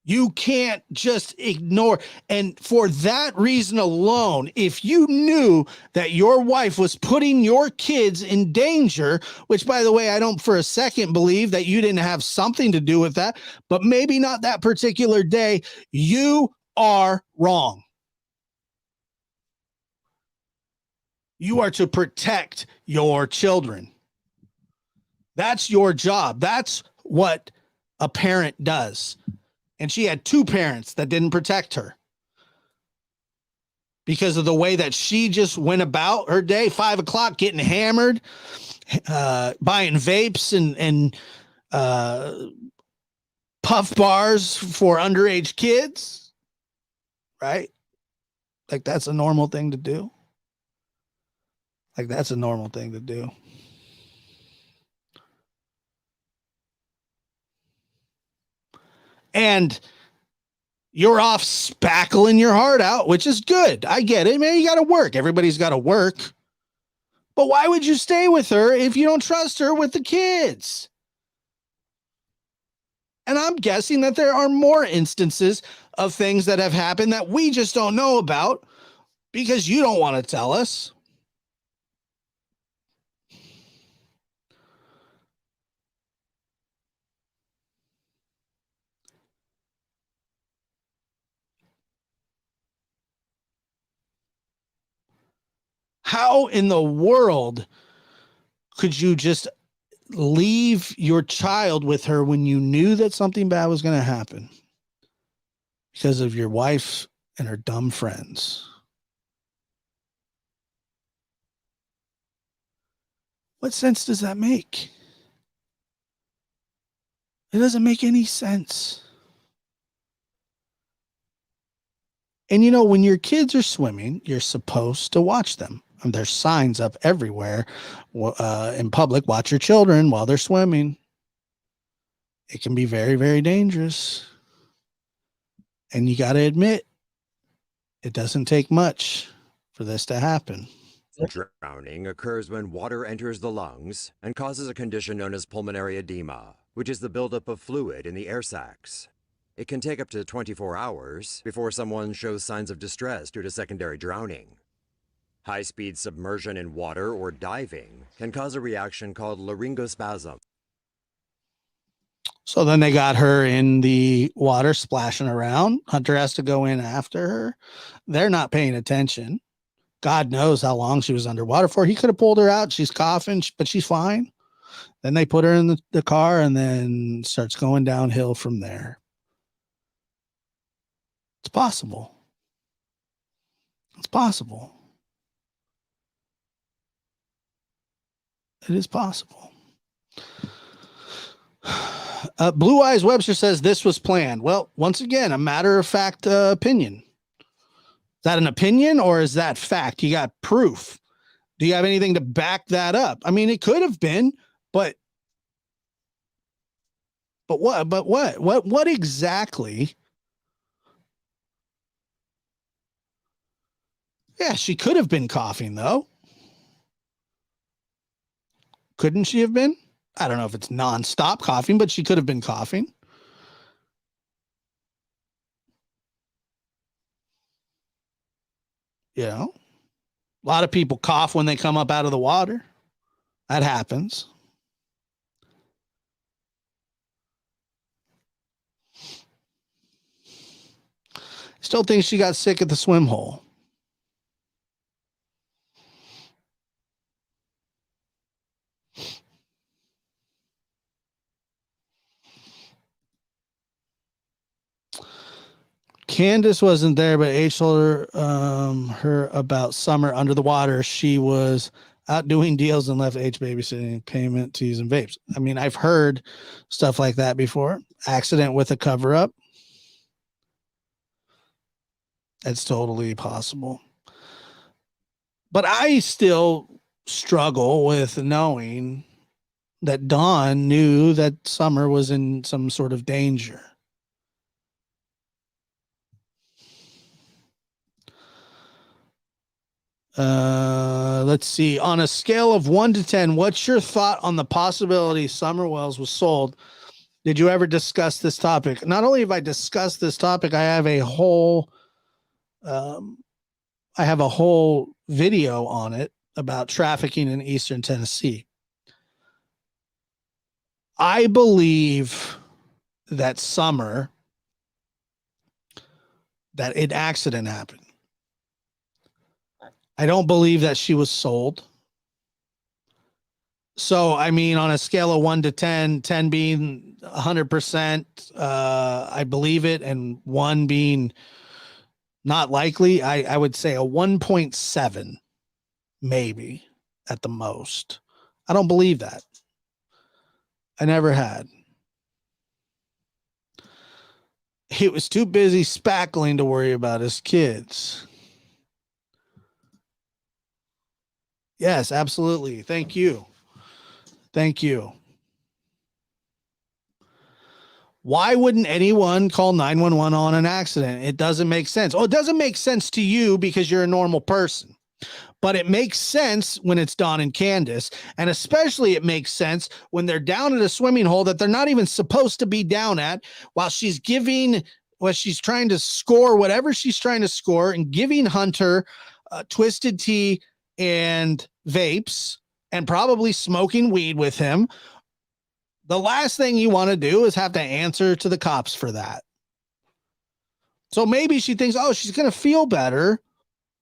You can't just ignore. And for that reason alone, if you knew that your wife was putting your kids in danger, which, by the way, I don't for a second believe that you didn't have something to do with that, but maybe not that particular day, you are wrong. You are to protect your children. That's your job. That's what a parent does. And she had two parents that didn't protect her because of the way that she just went about her day, 5 o'clock, getting hammered, buying vapes and puff bars for underage kids, right? Like that's a normal thing to do. And you're off spackling your heart out, which is good. I get it, man. You got to work. Everybody's got to work. But why would you stay with her if you don't trust her with the kids? And I'm guessing that there are more instances of things that have happened that we just don't know about because you don't want to tell us. How in the world could you just leave your child with her when you knew that something bad was going to happen because of your wife and her dumb friends? What sense does that make? It doesn't make any sense. And you know, when your kids are swimming, you're supposed to watch them. And there's signs up everywhere in public. Watch your children while they're swimming. It can be very, very dangerous. And you got to admit, it doesn't take much for this to happen. Drowning occurs when water enters the lungs and causes a condition known as pulmonary edema, which is the buildup of fluid in the air sacs. It can take up to 24 hours before someone shows signs of distress due to secondary drowning. High-speed submersion in water or diving can cause a reaction called laryngospasm. So then they got her in the water splashing around. Hunter has to go in after her. They're not paying attention. God knows how long she was underwater for. He could have pulled her out. She's coughing, but she's fine. Then they put her in the car and then starts going downhill from there. It's possible. It's possible. It is possible. Blue Eyes Webster says this was planned. Well, once again, a matter of fact opinion. Is that an opinion or is that fact? You got proof. Do you have anything to back that up? I mean, it could have been, but what? But what? What exactly? Yeah, she could have been coughing though. Couldn't she have been? I don't know if it's nonstop coughing, but she could have been coughing. You know, a lot of people cough when they come up out of the water. That happens. Still think she got sick at the swim hole. Candace wasn't there, but H told her about Summer under the water. She was out doing deals and left H babysitting payment to using vapes. I mean, I've heard stuff like that before. Accident with a cover up. It's totally possible. But I still struggle with knowing that Dawn knew that Summer was in some sort of danger. Let's see. On a scale of 1 to 10, what's your thought on the possibility Summer Wells was sold? Did you ever discuss this topic? Not only have I discussed this topic, I have a whole video on it about trafficking in Eastern Tennessee. I believe that an accident happened. I don't believe that she was sold. So, I mean, on a scale of 1 to 10, 10 being 100%, I believe it, and 1 being not likely, I would say a 1.7, maybe at the most. I don't believe that. I never had. He was too busy spackling to worry about his kids. Yes, absolutely. Thank you. Thank you. Why wouldn't anyone call 911 on an accident? It doesn't make sense. Oh, it doesn't make sense to you because you're a normal person. But it makes sense when it's Dawn and Candace. And especially it makes sense when they're down at a swimming hole that they're not even supposed to be down at while she's trying to score whatever she's trying to score and giving Hunter twisted tea and vapes and probably smoking weed with him. The last thing you want to do is have to answer to the cops for that. So maybe she thinks, oh, she's going to feel better.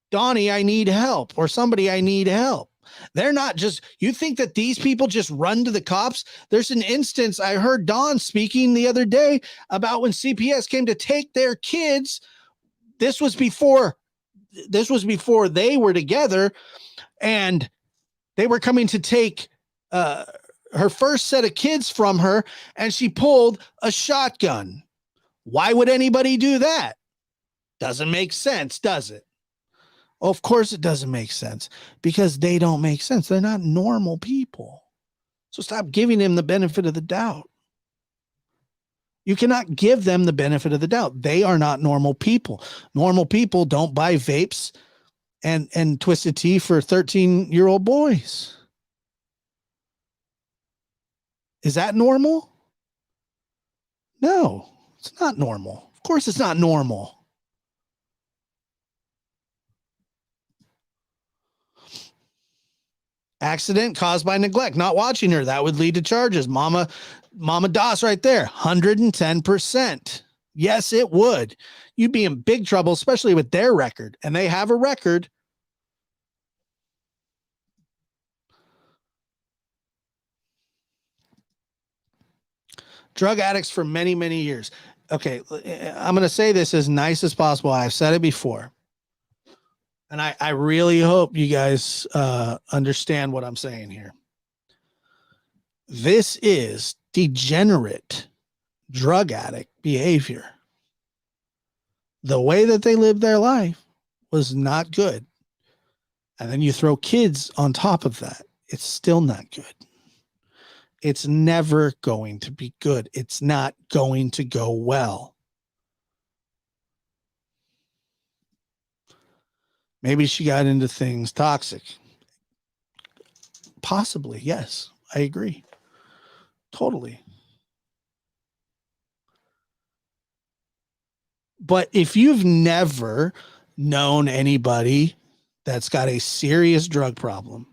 Donnie, I need help, or somebody, I need help. They're not just, you think that these people just run to the cops? There's an instance I heard Dawn speaking the other day about when CPS came to take their kids. This was before they were together, and they were coming to take her first set of kids from her, and she pulled a shotgun. Why would anybody do that? Doesn't make sense, does it? Of course it doesn't make sense, because they don't make sense. They're not normal people. So stop giving them the benefit of the doubt. You cannot give them the benefit of the doubt. They are not normal people. Normal people don't buy vapes and twisted tea for 13-year-old boys. Is that normal? No, it's not normal. Of course it's not normal. Accident caused by neglect, not watching her. That would lead to charges. Mama DOS right there, 110%. Yes, it would. You'd be in big trouble, especially with their record. And they have a record. Drug addicts for many, many years. Okay, I'm going to say this as nice as possible. I've said it before. And I really hope you guys understand what I'm saying here. This is degenerate drug addict behavior. The way that they lived their life was not good. And then you throw kids on top of that. It's still not good. It's never going to be good. It's not going to go well. Maybe she got into things toxic. Possibly, yes. I agree. Totally. But if you've never known anybody that's got a serious drug problem,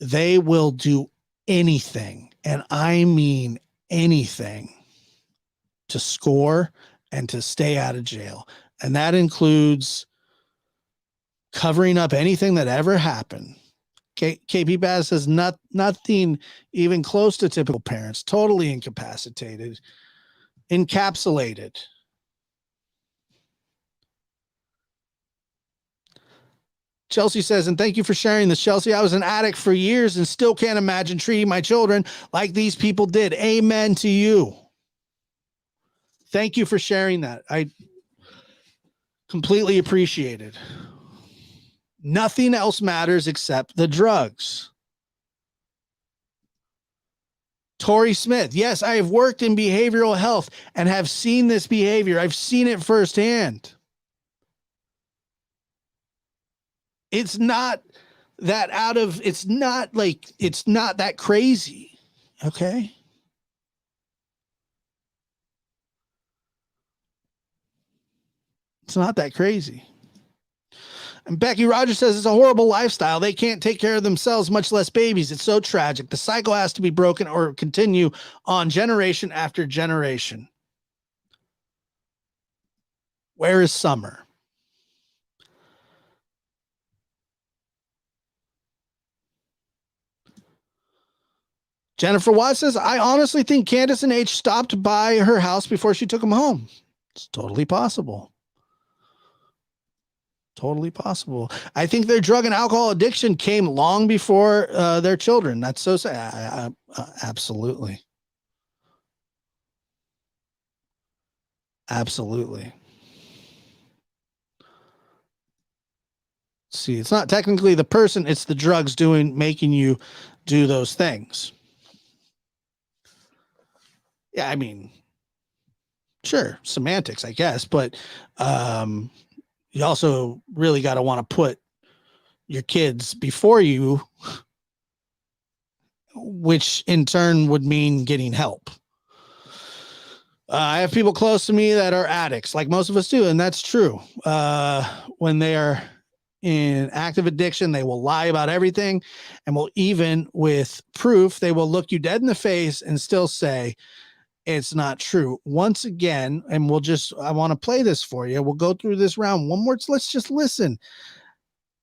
they will do anything, and I mean anything, to score and to stay out of jail. And that includes covering up anything that ever happened. KP Baz says nothing even close to typical parents, totally incapacitated, encapsulated. Chelsea says, and thank you for sharing this, Chelsea. I was an addict for years and still can't imagine treating my children like these people did. Amen to you. Thank you for sharing that. I completely appreciate it. Nothing else matters except the drugs. Tori Smith. Yes, I have worked in behavioral health and have seen this behavior. I've seen it firsthand. It's not that it's not that crazy. Okay. It's not that crazy. And Becky Rogers says it's a horrible lifestyle. They can't take care of themselves, much less babies. It's so tragic. The cycle has to be broken or continue on generation after generation. Where is Summer? Jennifer Watts says, I honestly think Candace and H stopped by her house before she took them home. It's totally possible. Totally possible. I think their drug and alcohol addiction came long before their children. That's so sad. Absolutely. Absolutely. See, it's not technically the person, it's the drugs making you do those things. Yeah, I mean, sure, semantics, I guess, but you also really got to want to put your kids before you, which in turn would mean getting help. I have people close to me that are addicts, like most of us do, and that's true. When they are in active addiction, they will lie about everything, and will, even with proof, they will look you dead in the face and still say it's not true. Once again, and I want to play this for you. We'll go through this round one more. Let's just listen.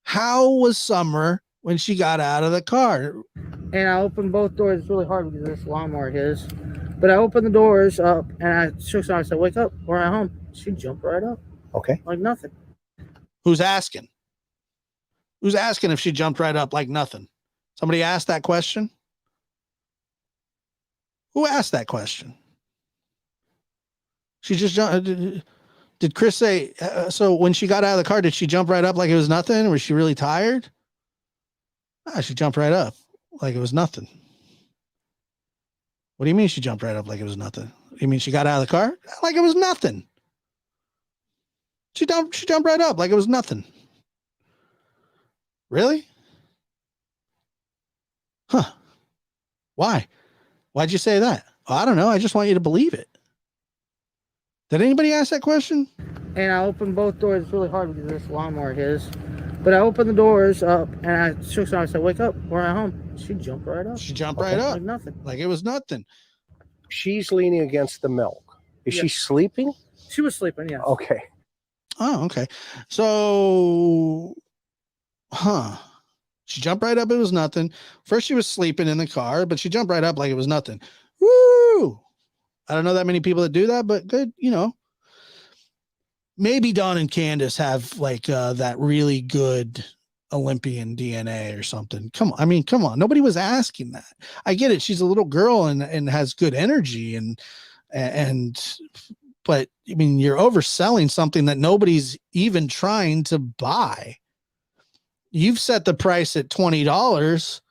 How was Summer when she got out of the car? And I opened both doors. It's really hard because this lawnmower is. But I opened the doors up and I shook her. I said, wake up, we're at home. She jumped right up. Okay. Like nothing. Who's asking? Who's asking if she jumped right up like nothing? Somebody asked that question? Who asked that question? She just jumped. Did Chris say, so when she got out of the car, did she jump right up like it was nothing? Was she really tired? She jumped right up like it was nothing. What do you mean she jumped right up like it was nothing? You mean she got out of the car like it was nothing? She jumped right up like it was nothing. Really? Huh. Why? Why'd you say that? I don't know. I just want you to believe it. Did anybody ask that question? And I opened both doors. It's really hard because this lawnmower is. But I opened the doors up and I shook her. I said, wake up, we're at home. She jumped right up. She jumped right up. Like nothing. Like it was nothing. She's leaning against the milk. Is she sleeping? She was sleeping, yeah. Okay. Oh, okay. So, she jumped right up. It was nothing. First, she was sleeping in the car, but she jumped right up like it was nothing. Woo! I don't know that many people that do that, but good, maybe Dawn and Candace have like that really good Olympian DNA or something. Come on. Nobody was asking that. I get it. She's a little girl and has good energy but I mean, you're overselling something that nobody's even trying to buy. You've set the price at $20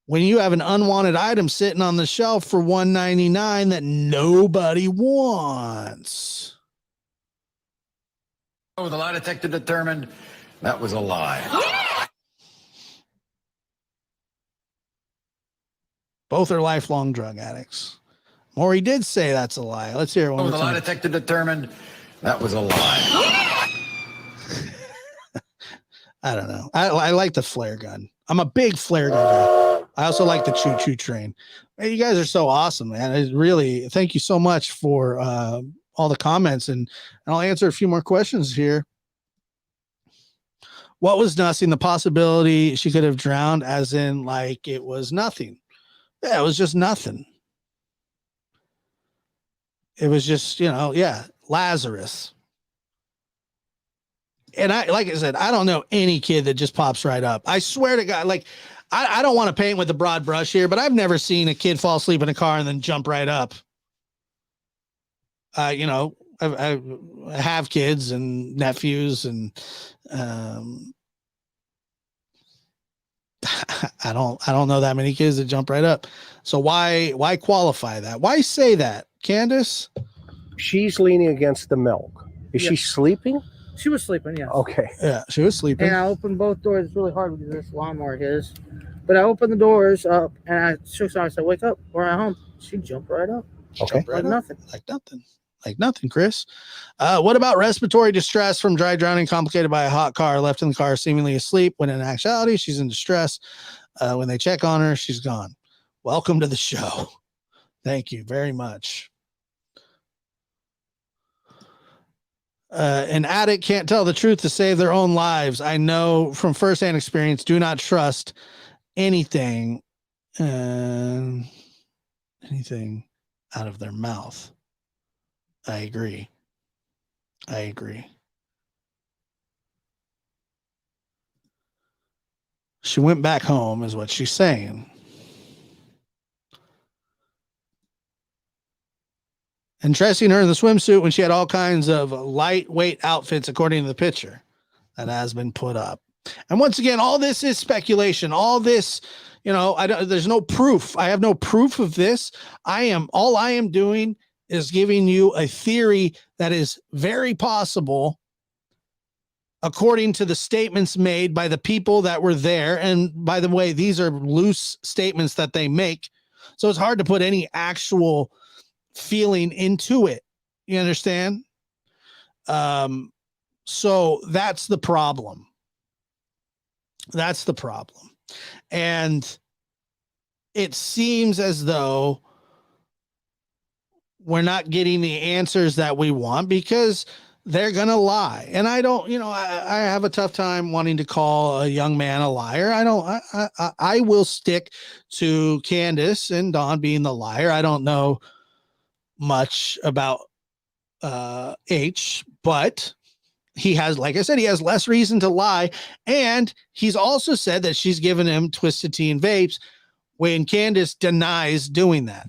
when you have an unwanted item sitting on the shelf for $1.99 that nobody wants. The lie detector determined that was a lie. Both are lifelong drug addicts. Maury did say that's a lie. Let's hear it one more The lie time. detector determined that was a lie. I don't know. I like the flare gun. I'm a big flare gun guy. I also like the choo-choo train. Hey, you guys are so awesome, man. I really thank you so much for all the comments, and I'll answer a few more questions here. What was nothing? The possibility she could have drowned, as in like it was nothing. Yeah, it was just nothing. It was just, Lazarus. And like I said, I don't know any kid that just pops right up. I swear to God, like I don't want to paint with a broad brush here, but I've never seen a kid fall asleep in a car and then jump right up. You know, I have kids and nephews, and I don't know that many kids that jump right up. So why qualify that? Why say that, Candace? She's leaning against the milk. Is she sleeping? She was sleeping, yes. Okay. Yeah, she was sleeping. And I opened both doors. It's really hard because this lawnmower is. But I opened the doors up and I shook her. I said, "Wake up, we're at home." She jumped right up. Okay. Like nothing. Like nothing, Chris. What about respiratory distress from dry drowning complicated by a hot car, left in the car seemingly asleep when in actuality she's in distress? When they check on her, she's gone. Welcome to the show. Thank you very much. An addict can't tell the truth to save their own lives. I know from firsthand experience, do not trust anything out of their mouth. I agree. She went back home is what she's saying. And dressing her in the swimsuit when she had all kinds of lightweight outfits, according to the picture that has been put up. And once again, all this is speculation. All this, there's no proof. I have no proof of this. All I am doing is giving you a theory that is very possible according to the statements made by the people that were there. And by the way, these are loose statements that they make. So it's hard to put any actual feeling into it. You understand? So that's the problem. And it seems as though we're not getting the answers that we want because they're going to lie. And I don't, I have a tough time wanting to call a young man a liar. I will stick to Candace and Dawn being the liar. I don't know much about H, but he has, like I said, he has less reason to lie. And he's also said that she's given him Twisted Tea and vapes when Candace denies doing that.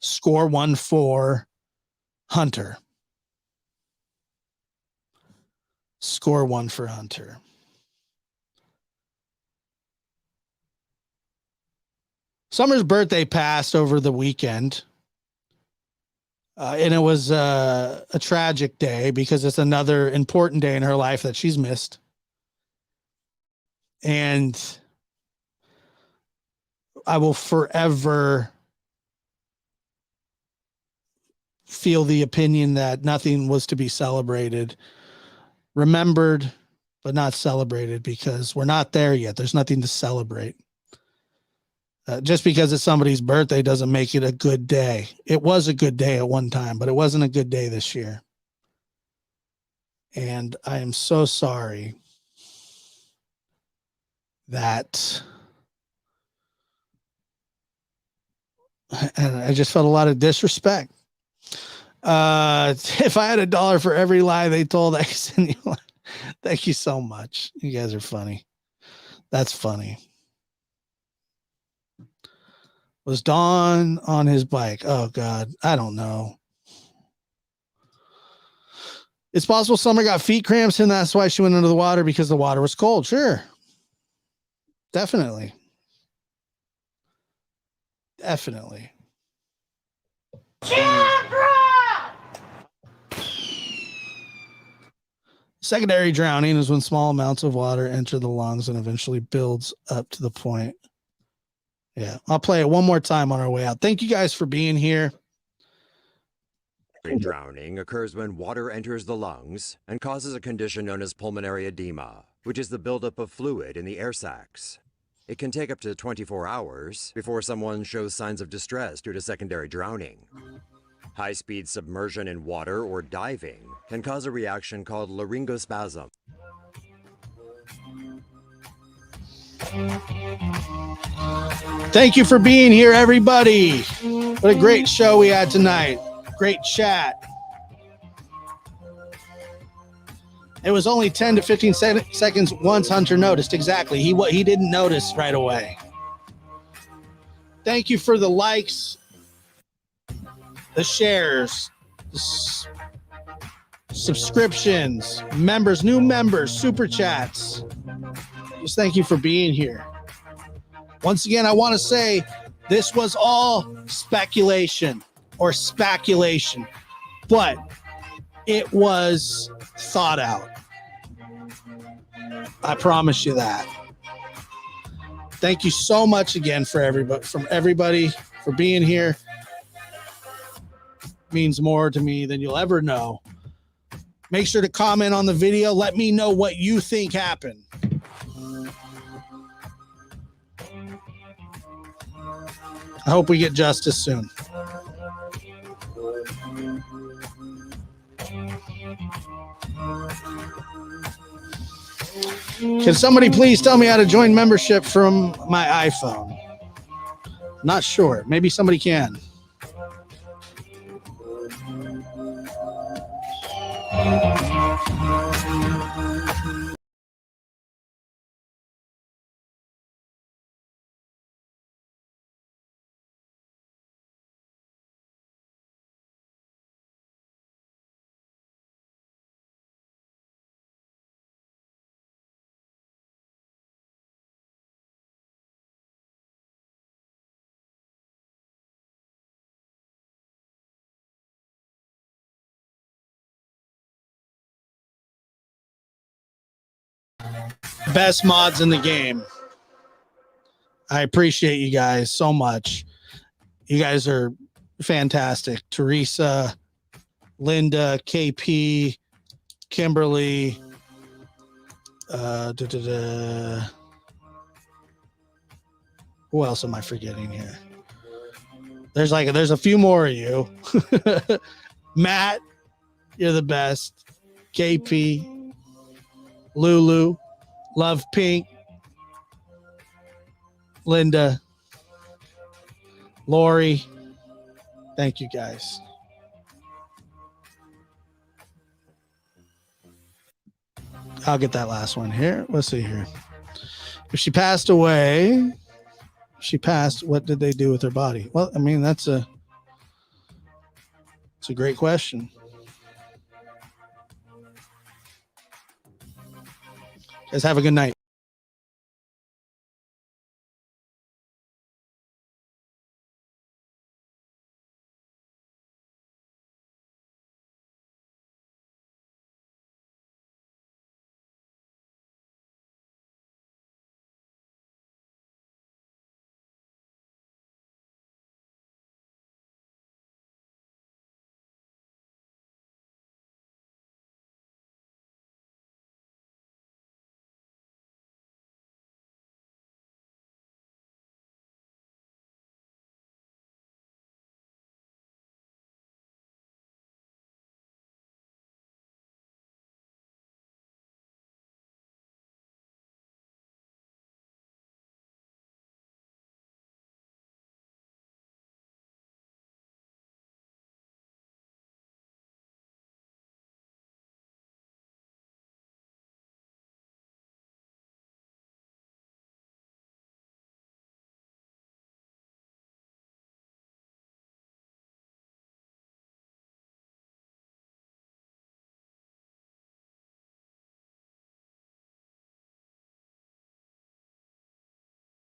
Score 1 for Hunter. Score 1 for Hunter. Summer's birthday passed over the weekend. And it was a tragic day because it's another important day in her life that she's missed. And I will forever feel the opinion that nothing was to be celebrated, remembered, but not celebrated, because we're not there yet. There's nothing to celebrate. Just because it's somebody's birthday doesn't make it a good day. It was a good day at one time, but it wasn't a good day this year. And I am so sorry that, and I just felt a lot of disrespect. If I had $1 for every lie they told, I send you one. Thank you so much. You guys are funny. That's funny. Was Don on his bike? Oh God, I don't know. It's possible Summer got feet cramps and that's why she went into the water, because the water was cold. Sure. Definitely. Secondary drowning is when small amounts of water enter the lungs and eventually builds up to the point. Yeah, I'll play it one more time on our way out. Thank you guys for being here. Drowning occurs when water enters the lungs and causes a condition known as pulmonary edema, which is the buildup of fluid in the air sacs. It can take up to 24 hours before someone shows signs of distress due to secondary drowning. High-speed submersion in water or diving can cause a reaction called laryngospasm. Thank you for being here, everybody. What a great show we had tonight. Great chat. It was only 10 to 15 seconds once Hunter noticed. Exactly. He didn't notice right away. Thank you for the likes, the shares, the subscriptions, members, new members, super chats. Just thank you for being here. Once again, I want to say this was all speculation or speculation, but it was thought out. I promise you that. Thank you so much again for everybody for being here. It means more to me than you'll ever know. Make sure to comment on the video. Let me know what you think happened. I hope we get justice soon. Can somebody please tell me how to join membership from my iPhone? Not sure. Maybe somebody can. Best mods in the game. I appreciate you guys so much. You guys are fantastic. Teresa, Linda, KP, Kimberly, who else am I forgetting here? There's a few more of you. Matt, you're the best. KP, Lulu, Love Pink, Linda, Lori. Thank you guys. I'll get that last one here. Let's see here. If she passed away, what did they do with her body? Well, I mean, it's a great question. Guys, have a good night.